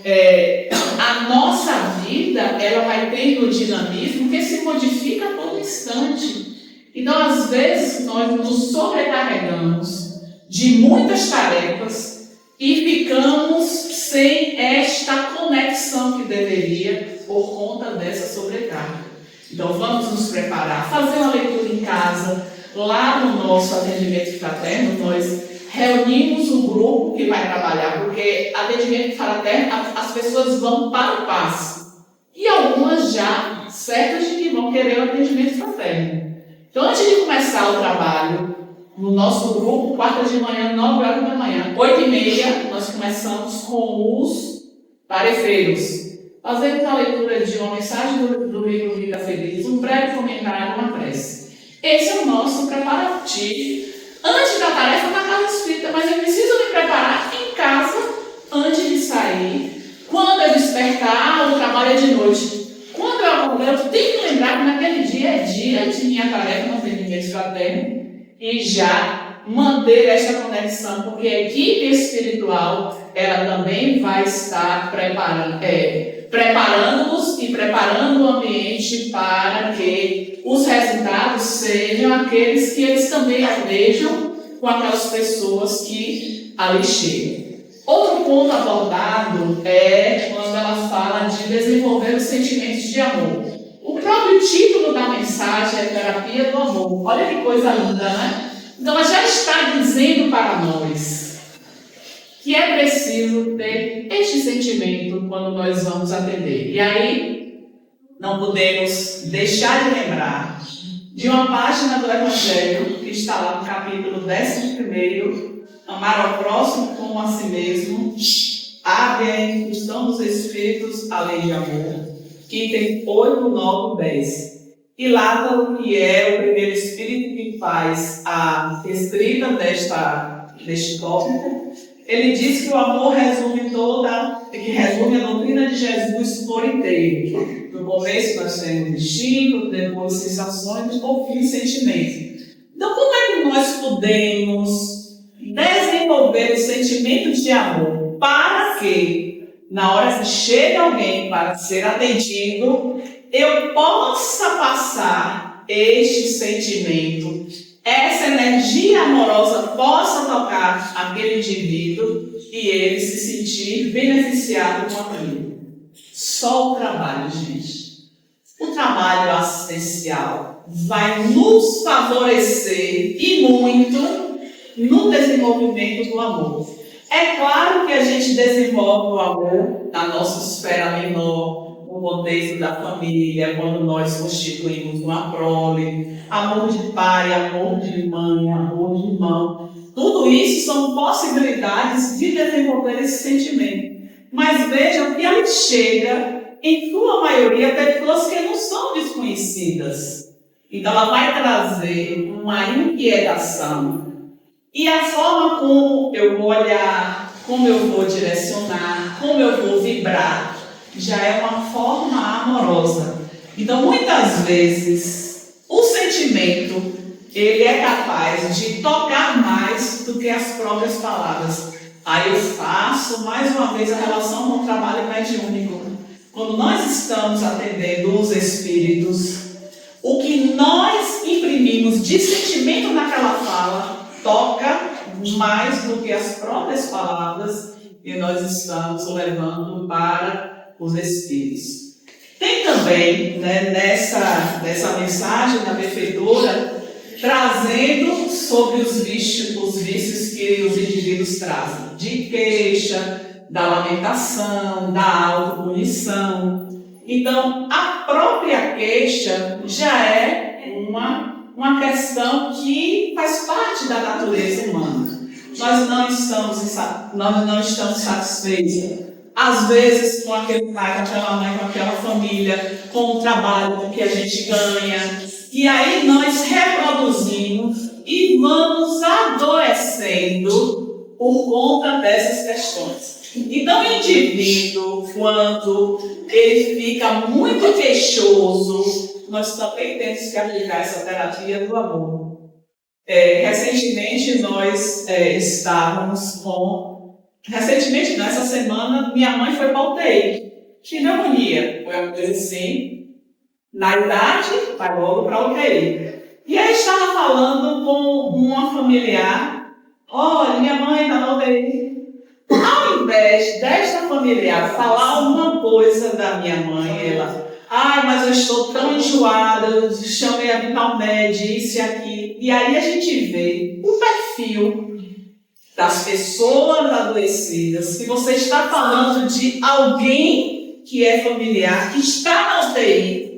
A nossa vida, ela vai tendo um dinamismo que se modifica a todo instante. Então, às vezes, nós nos sobrecarregamos de muitas tarefas e ficamos sem esta conexão que deveria por conta dessa sobrecarga. Então, vamos nos preparar, fazer uma leitura em casa. Lá no nosso atendimento fraterno, nós reunimos um grupo que vai trabalhar, porque atendimento fraterno, as pessoas vão para o passe. E algumas já certas de que vão querer o atendimento fraterno. Então, antes de começar o trabalho, no nosso grupo, quarta de manhã, 9 horas da manhã, 8h30, nós começamos com os tarefeiros. Fazemos a leitura de uma mensagem do livro Vida Feliz, um breve comentário, uma prece. Esse é o nosso preparativo antes da tarefa na casa espírita, mas eu preciso me preparar em casa antes de sair. Quando eu despertar, o trabalho é de noite. Quando eu acordar, eu tenho que lembrar que naquele dia é dia de minha tarefa no atendimento fraterno e já manter esta conexão, porque a equipe espiritual, ela também vai estar preparando-nos e preparando o ambiente para que os resultados sejam aqueles que eles também almejam com aquelas pessoas que ali chegam. Outro ponto abordado é quando ela fala de desenvolver os sentimentos de amor. O próprio título da mensagem é Terapia do Amor. Olha que coisa linda, né? Então, ela já está dizendo para nós que é preciso ter este sentimento quando nós vamos atender. E aí, não podemos deixar de lembrar de uma página do Evangelho que está lá no capítulo 11, amar ao próximo como a si mesmo, abre a instrução dos Espíritos a lei de amor, que item 8, 9 e 10. E Lázaro, que é o primeiro espírito que faz a escrita deste tópico, ele diz que o amor resume a doutrina de Jesus por inteiro. No começo nós temos instinto, depois sensações e por fim sentimento. Então como é que nós podemos desenvolver o sentimento de amor para que, na hora que chega alguém para ser atendido, eu possa passar este sentimento, essa energia amorosa possa tocar aquele indivíduo e ele se sentir beneficiado com aquilo. Só o trabalho, gente. O trabalho assistencial vai nos favorecer e muito no desenvolvimento do amor. É claro que a gente desenvolve o amor na nossa esfera menor, no contexto da família, quando nós constituímos uma prole, amor de pai, amor de mãe, amor de irmão. Tudo isso são possibilidades de desenvolver esse sentimento. Mas vejam que ele chega, em sua maioria, pessoas que não são desconhecidas. Então ela vai trazer uma inquietação. E a forma como eu vou olhar, como eu vou direcionar, como eu vou vibrar, já é uma forma amorosa. Então, muitas vezes, o sentimento, ele é capaz de tocar mais do que as próprias palavras. Aí eu faço, mais uma vez, a relação com o trabalho mediúnico. Quando nós estamos atendendo os espíritos, o que nós imprimimos de sentimento naquela fala toca mais do que as próprias palavras que nós estamos levando para os espíritos. Tem também, nessa mensagem da benfeitora, trazendo sobre os vícios que os indivíduos trazem, de queixa, da lamentação, da autopunição. Então, a própria queixa já é uma questão que faz parte da natureza humana. Nós não estamos satisfeitos, às vezes, com aquele pai, com aquela mãe, com aquela família, com o trabalho que a gente ganha. E aí nós reproduzimos e vamos adoecendo por conta dessas questões. Então, o indivíduo, quando ele fica muito queixoso, nós também temos que aplicar essa terapia do amor. Recentemente, nós estávamos Recentemente, nessa semana, minha mãe foi para a UTI. Pneumonia. Foi uma coisa assim. Na idade, vai logo para a UTI. E aí estava falando com uma familiar. Olha, minha mãe está na UTI. Ao invés desta familiar falar uma coisa da minha mãe, ela... mas eu estou tão enjoada, eu chamei a Vitalmed, isso e aquilo. E aí a gente vê o perfil das pessoas adoecidas, que você está falando de alguém que é familiar, que está na UTI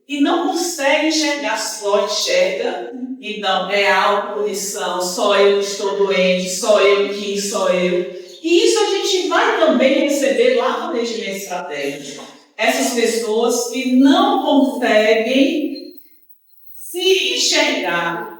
e não consegue enxergar, só enxerga, então é a autopunição, só eu que estou doente, só eu que, só eu. E isso a gente vai também receber lá no regimento estratégico. Essas pessoas que não conseguem se enxergar.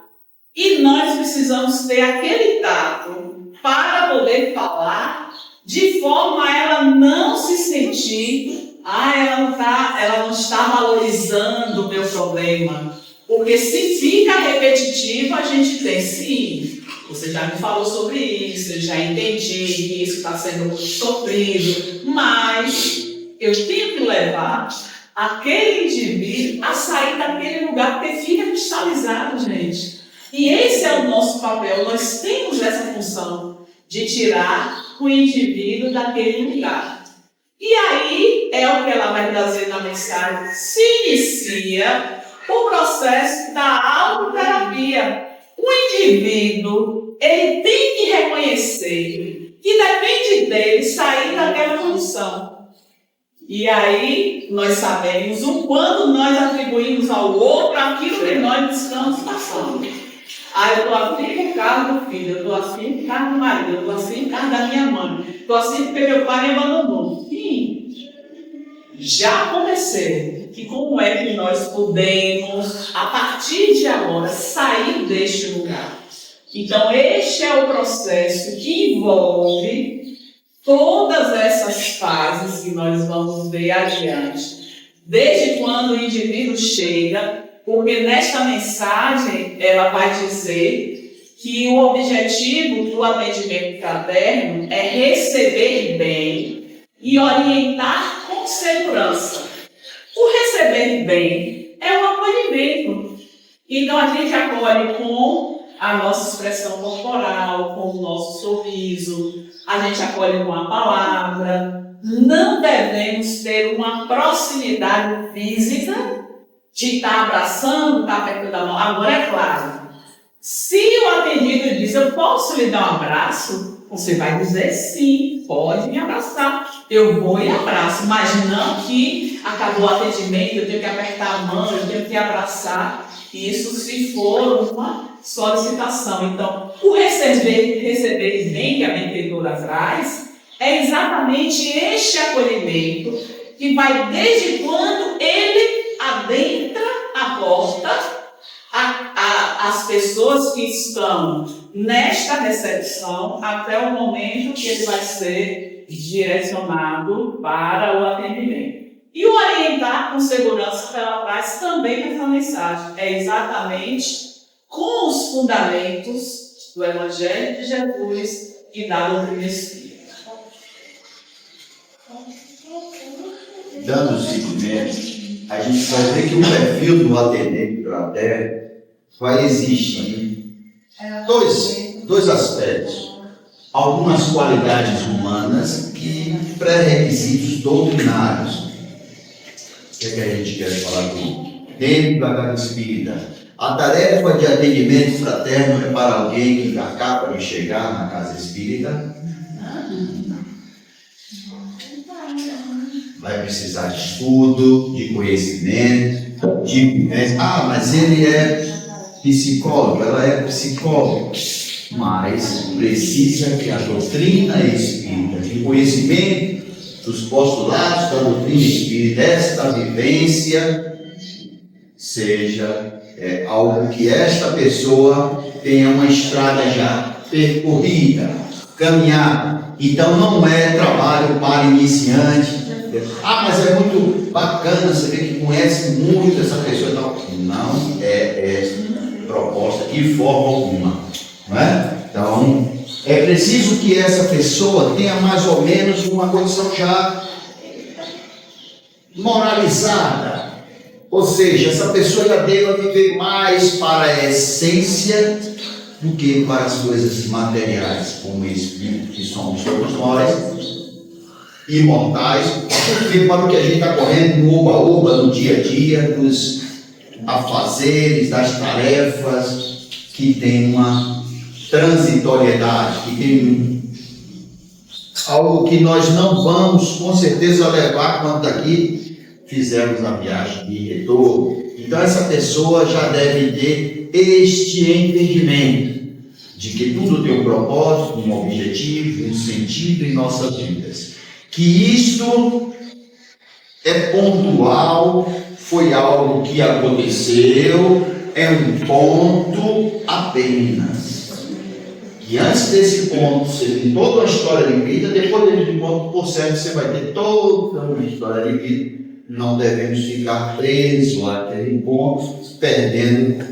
E nós precisamos ter aquele tato para poder falar de forma a ela não se sentir, ela não está valorizando o meu problema. Porque se fica repetitivo, a gente tem, sim, você já me falou sobre isso, eu já entendi que isso está sendo muito sofrido, mas eu tenho que levar aquele indivíduo a sair daquele lugar, porque fica cristalizado, gente. E esse é o nosso papel, nós temos essa função de tirar o indivíduo daquele lugar. E aí é o que ela vai trazer na mensagem, se inicia o processo da autoterapia. O indivíduo, ele tem que reconhecer que depende dele sair daquela condição. E aí nós sabemos o quanto nós atribuímos ao outro aquilo que nós estamos passando. Ah, eu estou assim por causa do filho, eu estou assim por causa do marido, eu estou assim por causa da minha mãe, estou assim porque meu pai me abandonou. Sim, já aconteceu. Que como é que nós podemos, a partir de agora, sair deste lugar? Então, este é o processo que envolve todas essas fases que nós vamos ver adiante. Desde quando o indivíduo chega, porque nesta mensagem ela vai dizer que o objetivo do atendimento fraterno é receber bem e orientar com segurança. O receber bem é um acolhimento. Então a gente acolhe com a nossa expressão corporal, com o nosso sorriso, a gente acolhe com a palavra. Não devemos ter uma proximidade física de estar abraçando, estar apertando a mão. Agora é claro, se o atendido diz, eu posso lhe dar um abraço? Você vai dizer sim, pode me abraçar. Eu vou e abraço, mas não que acabou o atendimento, eu tenho que apertar a mão, eu tenho que abraçar. Isso se for uma solicitação. Então, o receber bem que a mentora traz é exatamente este acolhimento que vai desde quando ele adentra a porta as pessoas que estão nesta recepção até o momento que ele vai ser direcionado para o atendimento. E o orientar com segurança que ela traz também nessa mensagem é exatamente com os fundamentos do Evangelho de Jesus e da doutrina espírita. Dando seguimento, a gente vai ver que o perfil do atendente fraterno vai exigir dois aspectos. Algumas qualidades humanas e pré-requisitos doutrinários. O que é que a gente quer falar aqui? Dentro da casa espírita, a tarefa de atendimento fraterno é para alguém que acaba de chegar na casa espírita. Vai precisar de estudo, de conhecimento, de vivência. Ah, mas ele é psicólogo, ela é psicóloga. Mas precisa que a doutrina espírita, de conhecimento dos postulados da doutrina espírita, esta vivência seja algo que esta pessoa tenha uma estrada já percorrida, caminhada. Então não é trabalho para iniciante. Ah, mas é muito bacana, você vê que conhece muito essa pessoa. Não é proposta de forma alguma, não é? Então, é preciso que essa pessoa tenha mais ou menos uma condição já moralizada. Ou seja, essa pessoa já deva viver mais para a essência do que para as coisas materiais, como o espírito que somos todos nós, imortais, porque para o que a gente está correndo no oba-oba, no dia a dia, dos afazeres, das tarefas, que tem uma transitoriedade, que tem algo que nós não vamos com certeza levar quando daqui fizermos a viagem de retorno. Então essa pessoa já deve ter este entendimento de que tudo tem um propósito, um objetivo, um sentido em nossas vidas. Que isto é pontual, foi algo que aconteceu, é um ponto apenas. E antes desse ponto, você tem toda uma história de vida, depois desse ponto, por certo, você vai ter toda uma história de vida. Não devemos ficar presos àquele ponto, perdendo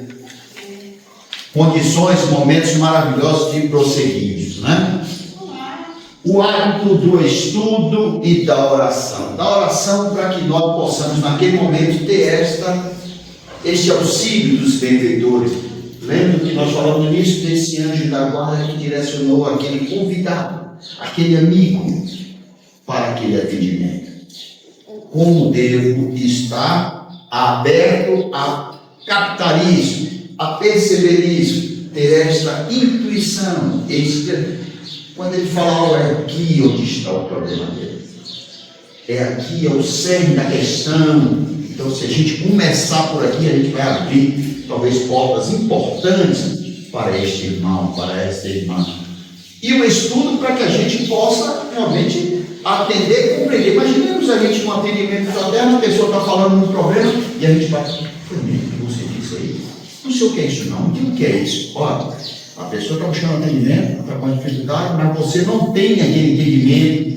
condições, momentos maravilhosos de prosseguirmos, né? O hábito do estudo e da oração. Da oração para que nós possamos, naquele momento, ter este auxílio dos benfeitores. Lembra que nós falamos no início desse anjo da guarda que direcionou aquele convidado, aquele amigo, para aquele atendimento. Como devo estar aberto a captar isso, a perceber isso, ter esta intuição, quando ele fala, é aqui onde está o problema dele. É aqui, é o cerne da questão. Então, se a gente começar por aqui, a gente vai abrir, talvez, portas importantes para este irmão, para esta irmã. E o estudo para que a gente possa realmente atender e compreender. Imaginemos a gente com um atendimento fraterno, a pessoa está falando um problema e a gente vai, foi mesmo que você disse aí? Não sei o que é isso não, o que é isso? Olha, a pessoa está buscando atendimento, está com dificuldade, mas você não tem aquele entendimento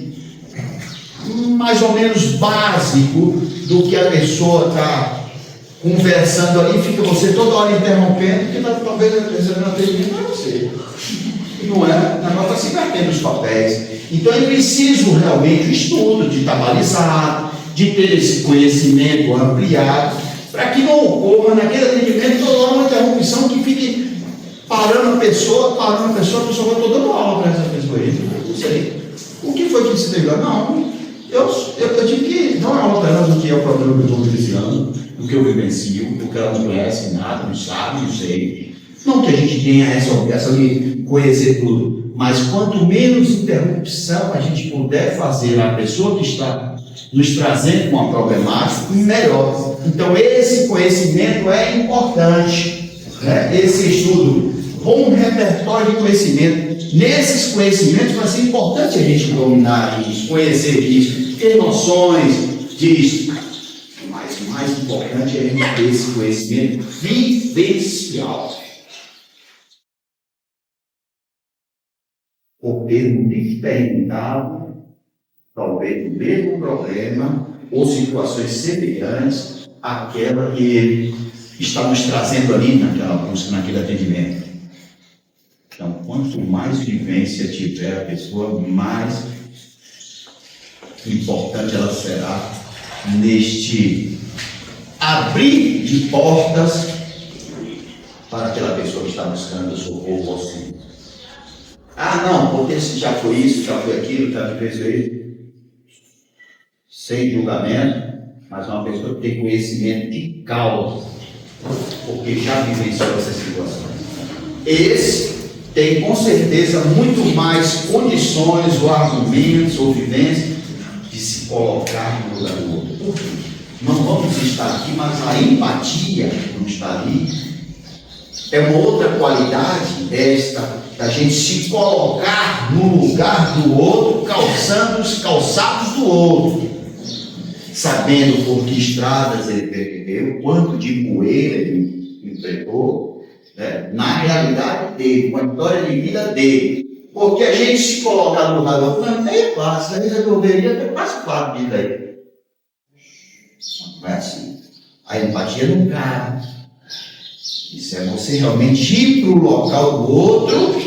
mais ou menos básico do que a pessoa está conversando ali, fica você toda hora interrompendo, porque talvez recebendo atendimento não é você. Não é? O negócio está se invertendo os papéis. Então é preciso realmente o estudo, de estar balizado, de ter esse conhecimento ampliado, para que não ocorra naquele atendimento toda hora uma interrupção que fique parando a pessoa, a pessoa vai toda dando aula para essa pessoa aí. Não sei. O que foi que se teve lá? Não. Eu digo que não é aula para ela do que é o problema que eu estou vivenciando, do que eu vivencio, do que ela não conhece nada, não sabe, não sei. Não que a gente tenha essa de conhecer tudo, mas quanto menos interrupção a gente puder fazer à pessoa que está nos trazendo uma problemática, melhor. Então esse conhecimento é importante, né? Esse estudo, bom repertório de conhecimento. Nesses conhecimentos vai ser importante a gente dominar isso, conhecer isso, ter noções disso. Mas o mais importante é a gente ter esse conhecimento vivencial. Por ter experimentado, talvez, o mesmo problema ou situações semelhantes àquela que ele está nos trazendo ali naquela busca, naquele atendimento. Então, quanto mais vivência tiver a pessoa, mais importante ela será neste abrir de portas para aquela pessoa que está buscando socorro ou auxílio. Ah, não, porque já foi isso, já foi aquilo, já fez isso. Sem julgamento, mas uma pessoa que tem conhecimento de causa, porque já vivenciou essa situação. Esse tem com certeza muito mais condições, ou argumentos, ou vivências de se colocar no lugar do outro. Por quê? Não vamos estar aqui, mas a empatia não está ali. É uma outra qualidade esta, da gente se colocar no lugar do outro, calçando os calçados do outro, sabendo por que estradas ele percorreu, quanto de poeira ele enfrentou, né? Na realidade dele, com a história de vida dele. Porque a gente se colocar no lugar do outro, não é fácil, aí resolveria ter quase fácil de vida aí. Não é assim. A empatia não cabe. Isso é você realmente ir para o local do outro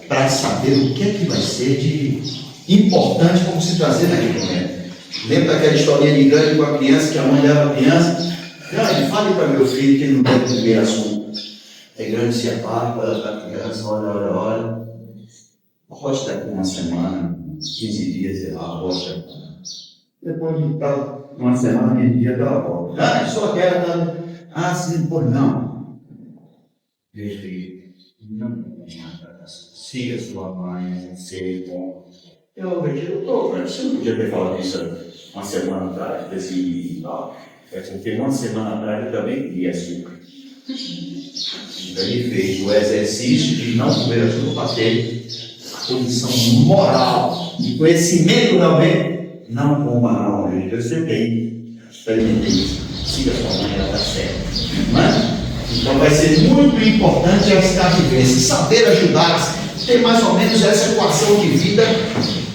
para saber o que é que vai ser de importante para você trazer naquele momento. Lembra daquela historinha de Gandhi com a criança, que a mãe leva a criança? Gandhi, fale para meu filho que ele não deve comer assunto. Aí Gandhi se aparta da criança, olha. Rocha daqui uma semana, 15 dias, sei lá, rocha. Depois de uma semana, 15 dias, ela volta. Ah, só quero. Ah, sim, pô, não. Meu filho, não siga sua mãe, ser bom. Você não podia ter falado isso uma semana atrás, desse tal. É porque uma semana atrás eu também queria açúcar. Então ele fez o exercício de não comer açúcar para ter a condição moral, de conhecimento realmente. Não coma não, gente. Você tem, experimentei isso. Siga sua mãe, ela está certa. Não é? Então vai ser muito importante esta vivência, saber ajudar, ter mais ou menos essa equação de vida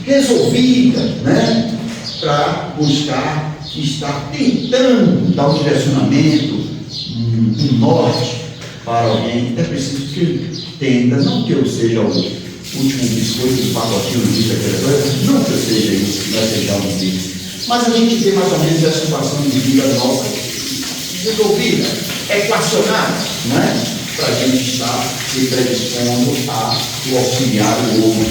resolvida, né? Para buscar estar tentando dar um direcionamento, um norte para alguém. É preciso que entenda, não que eu seja o último biscoito do pacotinho disso, aquela coisa, não que eu seja isso, que vai seja um disso, mas a gente tem mais ou menos essa equação de vida nossa resolvida, equacionada, não é? Para a gente estar se predispondo a auxiliar o outro,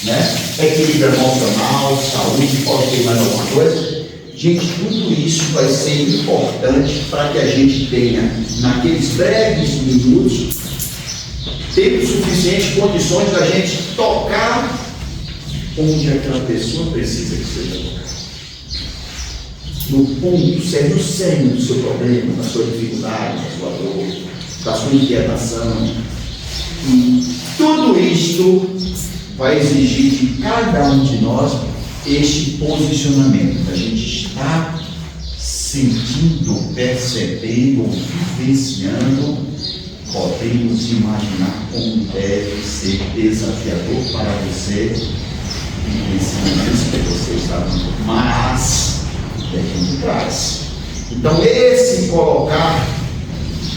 né? Equilíbrio emocional, saúde, pode ter mais alguma coisa? Gente, tudo isso vai ser importante para que a gente tenha, naqueles breves minutos, tempo suficiente, condições da gente tocar onde aquela pessoa precisa que seja tocada. No ponto, ser no centro do seu problema, da sua dificuldade, da sua dor, da sua inquietação. E tudo isto vai exigir de cada um de nós este posicionamento. A gente está sentindo, percebendo, vivenciando, podemos imaginar como deve ser desafiador para você nesse momento que você está vendo. Mas é quem traz. Então, esse colocar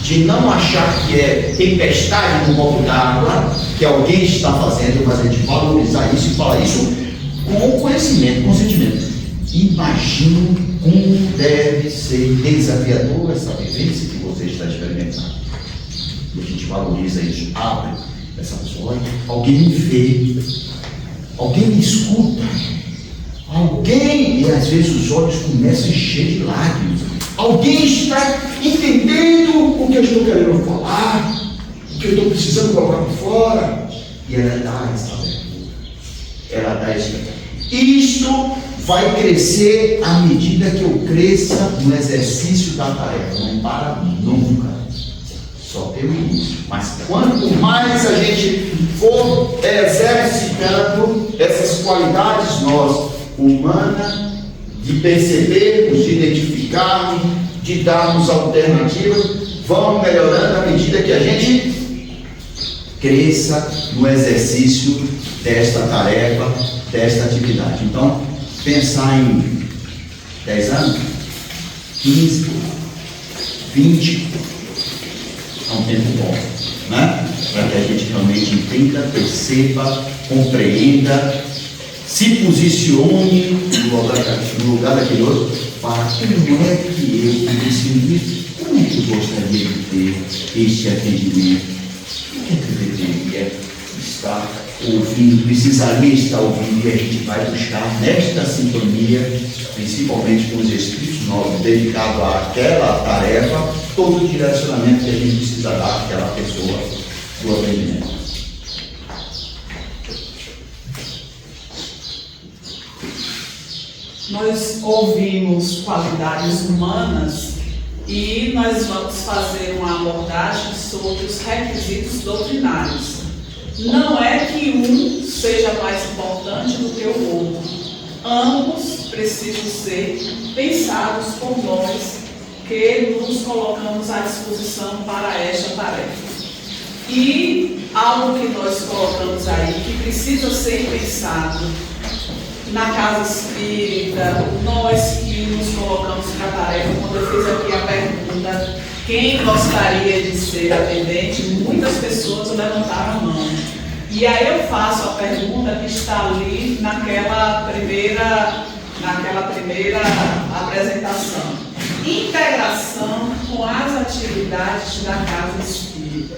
de não achar que é tempestade no copo d'água, que alguém está fazendo, mas a gente valorizar isso e falar isso com conhecimento, com sentimento. Imagine como deve ser desafiador essa vivência que você está experimentando. E a gente valoriza isso, abre essa pessoa, olha, alguém me vê, alguém me escuta, alguém, e às vezes os olhos começam a encher de lágrimas. Alguém está entendendo o que eu estou querendo falar, o que eu estou precisando colocar por fora. E ela dá essa abertura. Ela dá esse abertura. Isto vai crescer à medida que eu cresça no exercício da tarefa. Não para nunca. Só tem o início. Mas quanto mais a gente for exercitando essas qualidades nossas, humanas, de percebermos, de identificarmos, de darmos alternativas, vão melhorando à medida que a gente cresça no exercício desta tarefa, desta atividade. Então, pensar em 10 anos, 15, 20, é um tempo bom, né? Para que a gente realmente entenda, perceba, compreenda, se posicione no lugar daquele outro, para como é que eu decidi, como é que eu gostaria de ter este atendimento, o que é que eu deveria estar ouvindo, precisaria estar ouvindo, e a gente vai buscar nesta sintonia, principalmente com os Espíritos novos dedicados àquela tarefa, todo o direcionamento que a gente precisa dar àquela pessoa do atendimento. Nós ouvimos qualidades humanas e nós vamos fazer uma abordagem sobre os requisitos doutrinários. Não é que um seja mais importante do que o outro. Ambos precisam ser pensados por nós que nos colocamos à disposição para esta tarefa. E algo que nós colocamos aí que precisa ser pensado na casa espírita, nós que nos colocamos para a tarefa, quando eu fiz aqui a pergunta, quem gostaria de ser atendente, muitas pessoas levantaram a mão. E aí eu faço a pergunta que está ali naquela primeira apresentação. Integração com as atividades da casa espírita.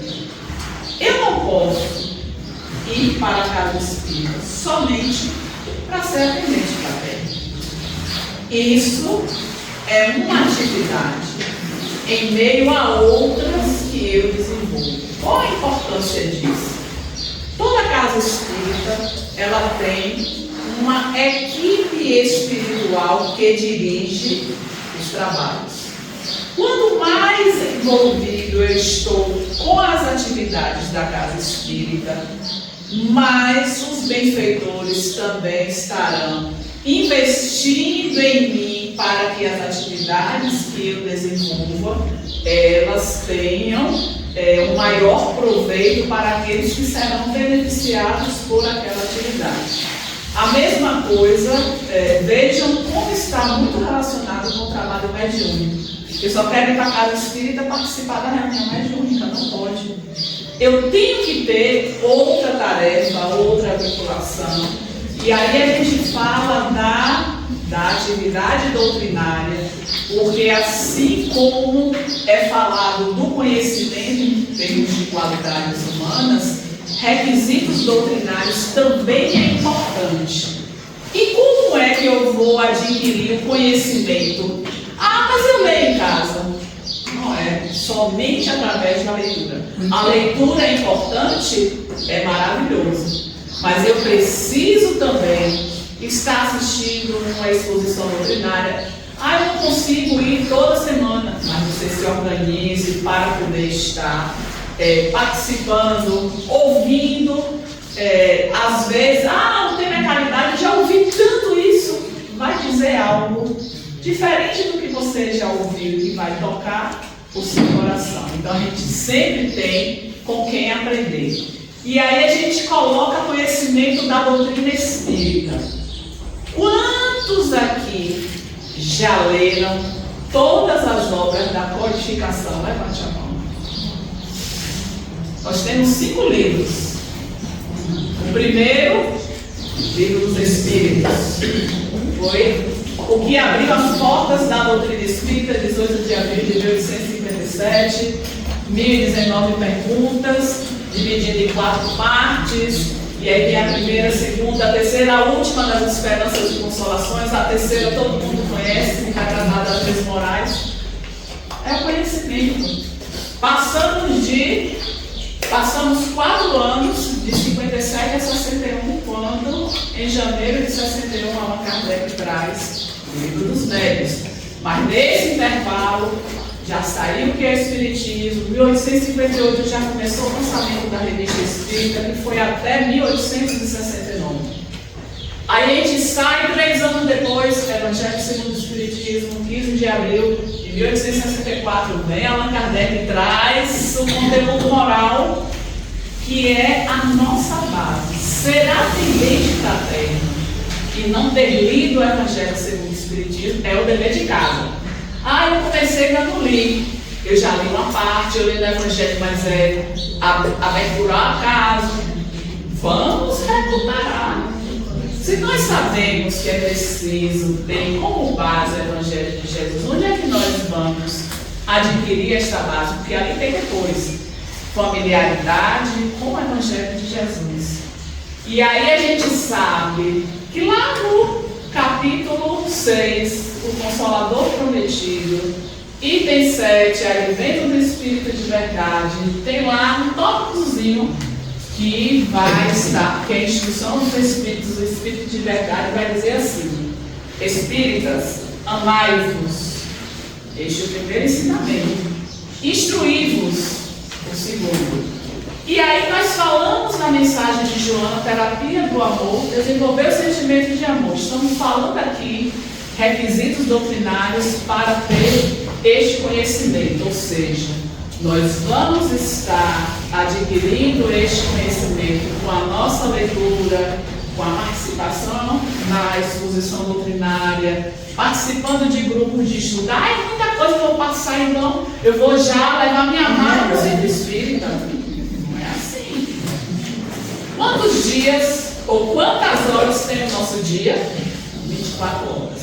Eu não posso ir para a casa espírita somente para ser atendente fraterno. Isso é uma atividade em meio a outras que eu desenvolvo. Qual a importância disso? Toda casa espírita, ela tem uma equipe espiritual que dirige os trabalhos. Quanto mais envolvido eu estou com as atividades da casa espírita, mas os benfeitores também estarão investindo em mim para que as atividades que eu desenvolva, elas tenham um maior proveito para aqueles que serão beneficiados por aquela atividade. A mesma coisa, vejam como está muito relacionado com o trabalho mediúnico. Eu só quero ir para a casa espírita participar da reunião mediúnica, não pode. Eu tenho que ter outra tarefa, outra vinculação. E aí a gente fala da atividade doutrinária, porque assim como é falado do conhecimento em termos de qualidades humanas, requisitos doutrinários também é importante. E como é que eu vou adquirir o conhecimento? Ah, mas eu leio em casa. Não é somente através da leitura. A leitura é importante, é maravilhoso. Mas eu preciso também estar assistindo uma exposição doutrinária. Ah, eu não consigo ir toda semana. Mas você se organize para poder estar. participando, ouvindo, às vezes, não tem mentalidade, já ouvi tanto isso, vai dizer algo diferente do que você já ouviu e vai tocar o seu coração. Então a gente sempre tem com quem aprender. E aí a gente coloca conhecimento da doutrina espírita. Quantos aqui já leram todas as obras da codificação? Levante a mão. Nós temos 5 livros. O primeiro, livro dos Espíritos, foi o que abriu as portas da doutrina espírita, 18 de abril de 1857, 1019 perguntas, dividido em 4 partes, e aí tem a primeira, a segunda, a terceira, a última das esperanças e consolações, a terceira todo mundo conhece, fica gravada a Três Morais. É o conhecimento. Passamos 4 anos, de 57 a 61, quando, em janeiro de 61, Allan Kardec traz o Livro dos Médios. Mas nesse intervalo, já saiu o que é Espiritismo. Em 1858 já começou o lançamento da Revista Espírita, que foi até 1869. Aí a gente sai 3 anos depois, Evangelho segundo o Espiritismo, 15 de abril de 1864, vem Allan Kardec e traz o conteúdo moral, que é a nossa base. Ser atendente fraterno e não ter lido o Evangelho segundo o Espiritismo é o dever de casa. Eu comecei ainda não li. Eu já li uma parte, eu li no Evangelho, mas abertura ao acaso. Vamos recuperar. Se nós sabemos que é preciso ter como base o Evangelho de Jesus, onde é que nós vamos adquirir esta base? Porque ali tem depois familiaridade com o Evangelho de Jesus. E aí a gente sabe que lá no capítulo 6, o Consolador Prometido, item 7, Advento do Espírito de Verdade, tem lá um tópicozinho que vai estar, que é a instrução dos Espíritos, o Espírito de Verdade vai dizer assim: Espíritas, amai-vos. Este é o primeiro ensinamento. Instruí-vos, o segundo. E aí nós falamos na mensagem de Joana, terapia do amor, desenvolver o sentimento de amor. Estamos falando aqui requisitos doutrinários para ter este conhecimento, ou seja, nós vamos estar adquirindo este conhecimento com a nossa leitura, com a participação na exposição doutrinária, participando de grupos de estudo. É muita coisa que eu vou passar, então eu vou já levar minha mala para o centro espírita. Não é assim. Quantos dias ou quantas horas tem o nosso dia? 24 horas.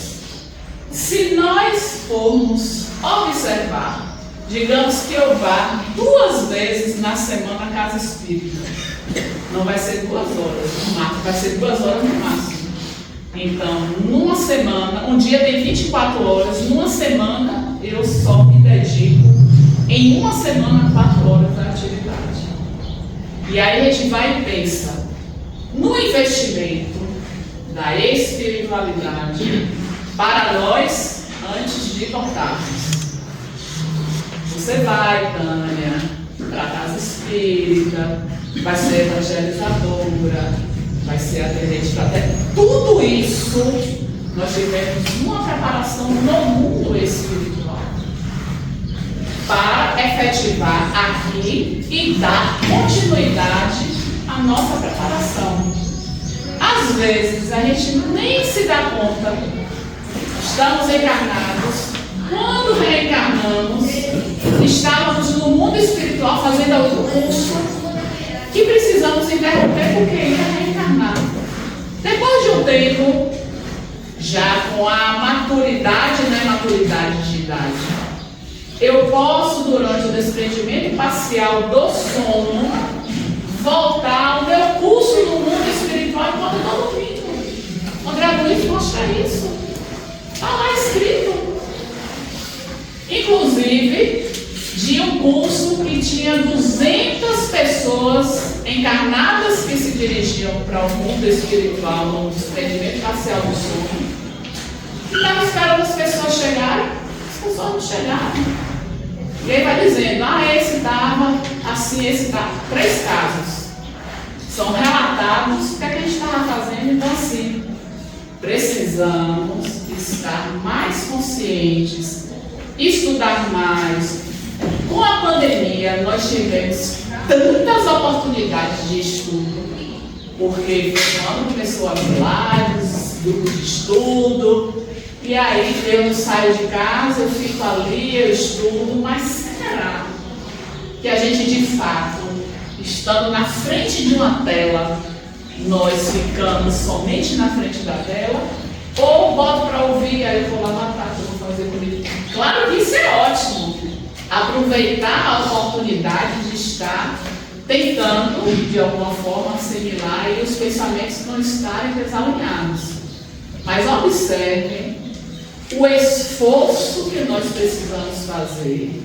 Se nós formos observar, digamos que eu vá 2 vezes na semana à casa espírita, não vai ser 2 horas no máximo, vai ser 2 horas no máximo. Então, numa semana, um dia tem 24 horas, numa semana eu só me dedico, em uma semana, 4 horas da atividade. E aí a gente vai e pensa no investimento da espiritualidade para nós antes de cortarmos. Você vai, Tânia, para a casa espírita, vai ser evangelizadora, vai ser atendente fraterno. Tudo isso nós tivemos uma preparação no mundo espiritual para efetivar aqui e dar continuidade à nossa preparação. Às vezes a gente nem se dá conta, estamos encarnados, quando reencarnamos, estávamos no mundo espiritual fazendo algum curso que precisamos interromper porque ia reencarnar. Depois de um tempo, já com a maturidade, não é maturidade de idade, eu posso, durante o desprendimento parcial do sono, voltar ao meu curso no mundo espiritual enquanto eu estou dormindo. André Luiz mostra isso. Está lá escrito. Inclusive, de um curso que tinha 200 pessoas encarnadas que se dirigiam para o mundo espiritual no desprendimento parcial do sono. E estava esperando as pessoas chegarem. As pessoas não chegaram. E aí vai dizendo, esse estava assim, esses 3 casos são relatados. O que é que a gente estava fazendo? Então, assim, precisamos estar mais conscientes, estudar mais. Com a pandemia, nós tivemos tantas oportunidades de estudo, porque quando começou as lives, grupos de estudo, e aí eu não saio de casa, eu fico ali, eu estudo, mas será que a gente de fato, estando na frente de uma tela, nós ficamos somente na frente da tela? Ou boto para ouvir, aí eu vou lá matar, eu vou fazer comigo. Claro que isso é ótimo, aproveitar a oportunidade de estar tentando, de alguma forma, assimilar e os pensamentos não estarem desalinhados. Mas observem o esforço que nós precisamos fazer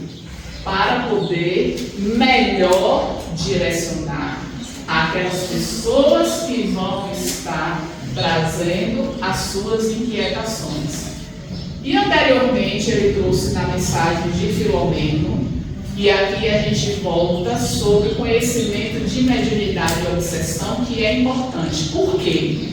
para poder melhor direcionar aquelas pessoas que vão estar trazendo as suas inquietações. E anteriormente ele trouxe na mensagem de Filomeno, e aqui a gente volta sobre conhecimento de mediunidade e obsessão, que é importante. Por quê?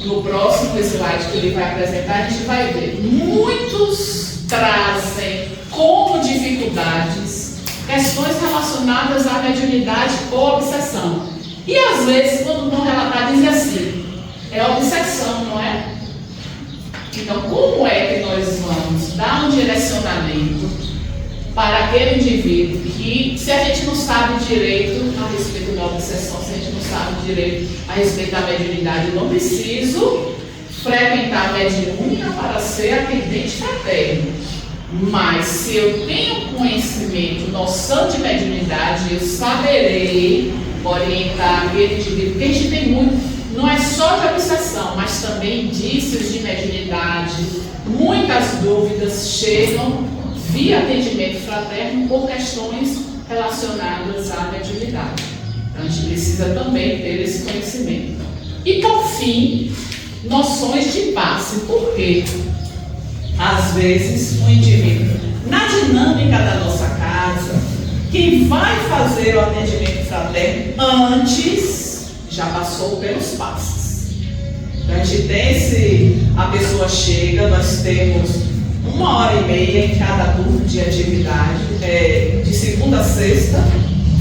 No próximo slide que ele vai apresentar, a gente vai ver. Muitos trazem como dificuldades questões relacionadas à mediunidade ou obsessão. E às vezes, quando vão relatar, dizem assim, é obsessão, não é? Então, como é que nós vamos dar um direcionamento para aquele indivíduo que, se a gente não sabe direito a respeito da obsessão, se a gente não sabe direito a respeito da mediunidade, eu não preciso frequentar a mediúnica para ser atendente fraterno. Mas se eu tenho conhecimento, noção de mediunidade, eu saberei orientar aquele indivíduo, porque a gente tem muito, não é só de obsessão, mas também indícios de mediunidade. Muitas dúvidas chegam via atendimento fraterno por questões relacionadas à mediunidade. Então a gente precisa também ter esse conhecimento. E por fim, noções de passe. Por quê? Às vezes o indivíduo, na dinâmica da nossa casa, quem vai fazer o atendimento fraterno antes já passou pelos passes. Então a gente tem a pessoa chega, nós temos 1h30 em cada turno de atividade, de segunda a sexta,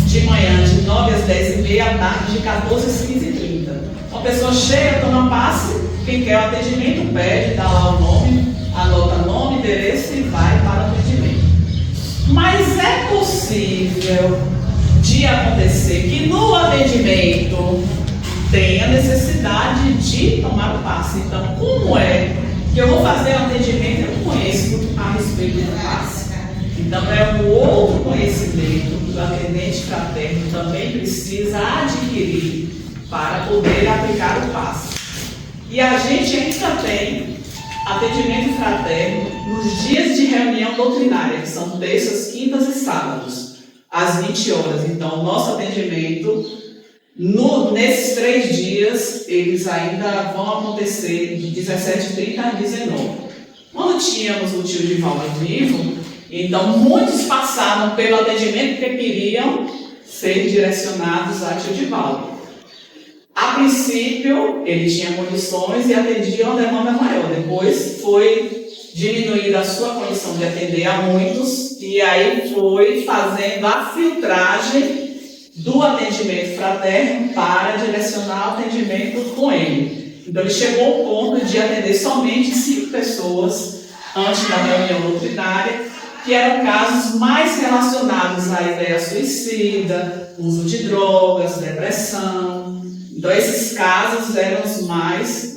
de manhã de 9 às 10h30, à tarde de 14 às 15h30. Uma pessoa chega, toma passe, quem quer o atendimento pede, dá lá o nome, anota nome, endereço e vai para o atendimento. Mas é possível de acontecer que no atendimento tenha necessidade de tomar o passe. Então, como é que eu vou fazer o atendimento? Eu não conheço a respeito do passe. Então, é um outro conhecimento que o atendente fraterno também precisa adquirir para poder aplicar o passe. E a gente ainda tem atendimento fraterno nos dias de reunião doutrinária, que são terças, quintas e sábados, às 20 horas. Então, o nosso atendimento, nesses 3 dias, eles ainda vão acontecer de 17h30 às 19h. Quando tínhamos o tio Divaldo vivo, então muitos passaram pelo atendimento porque queriam ser direcionados a tio Divaldo. A princípio, ele tinha condições e atendia uma demanda maior. Depois foi diminuída a sua condição de atender a muitos e aí foi fazendo a filtragem do atendimento fraterno para direcionar o atendimento com ele. Então, ele chegou ao ponto de atender somente 5 pessoas antes da reunião doutrinária, que eram casos mais relacionados à ideia suicida, uso de drogas, depressão. Então, esses casos eram os mais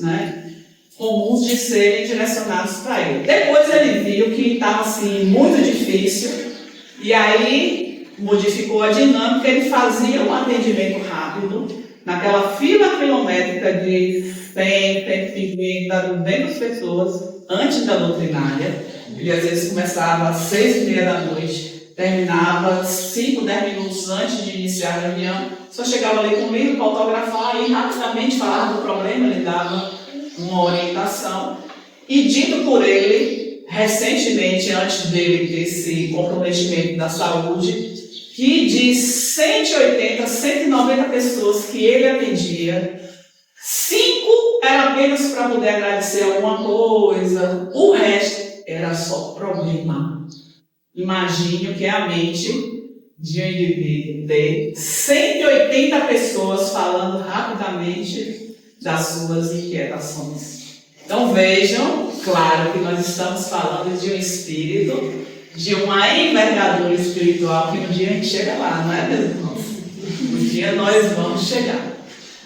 comuns de serem direcionados para ele. Depois ele viu que estava assim, muito difícil, e aí modificou a dinâmica, ele fazia um atendimento rápido, naquela fila quilométrica de 100, 150, 200 pessoas, antes da doutrinária. Ele às vezes começava às 6h30 da noite, terminava 5, 10 minutos antes de iniciar a reunião, só chegava ali com o livro para autografar e rapidamente falava do problema, ele dava uma orientação. E dito por ele, recentemente, antes dele ter esse comprometimento da saúde, que de 180, 190 pessoas que ele atendia, 5 era apenas para poder agradecer alguma coisa, o resto era só problema. Imagine o que é a mente de um indivíduo ter 180 pessoas falando rapidamente das suas inquietações. Então vejam, claro que nós estamos falando de um espírito, de uma envergadura espiritual, que um dia a gente chega lá, não é, meus irmãos? Um dia nós vamos chegar.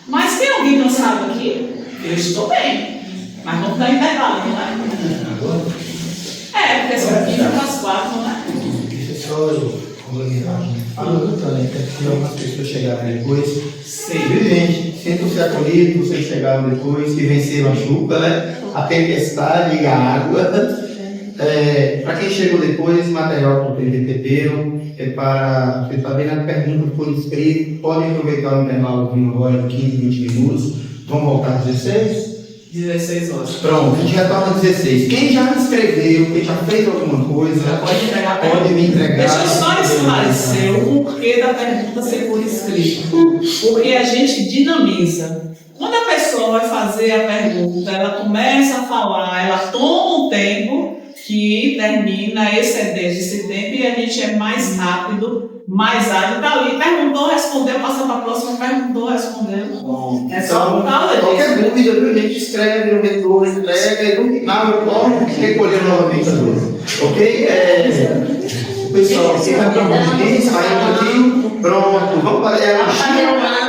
Mas tem alguém cansado aqui? Eu estou bem. Mas vamos dar intervalo, não é? Porque são 15 para as 4, não é? Deixa só eu complementar. Falando também, que algumas pessoas chegaram depois. Sim. Gente, sintam-se acolhidos, vocês chegaram depois, que venceram a chuva, né? A tempestade e a água. Para quem chegou depois, material que vocês receberam é para vocês fazerem as perguntas por escrito. Podem aproveitar o intervalo de agora de 15, 20 minutos. Vamos voltar às 16? 16 horas. Pronto, a gente retorna às 16. Quem já escreveu, quem já fez alguma coisa, Pode entregar. pode me entregar. Deixa eu só esclarecer o porquê da pergunta ser por escrito. Porque a gente dinamiza. Quando a pessoa vai fazer a pergunta, ela começa a falar, ela toma um tempo que termina excedente esse tempo e a gente é mais rápido, mais ágil. Está ali, perguntou, respondeu, passa para a próxima, perguntou, respondeu. Bom, É só por causa disso. qualquer dúvida, viu? A gente escreve, o retorno, entrega e no final eu posso recolher novamente a dúvida. Ok? O pessoal, se vai para a saindo aqui, pronto, vamos para a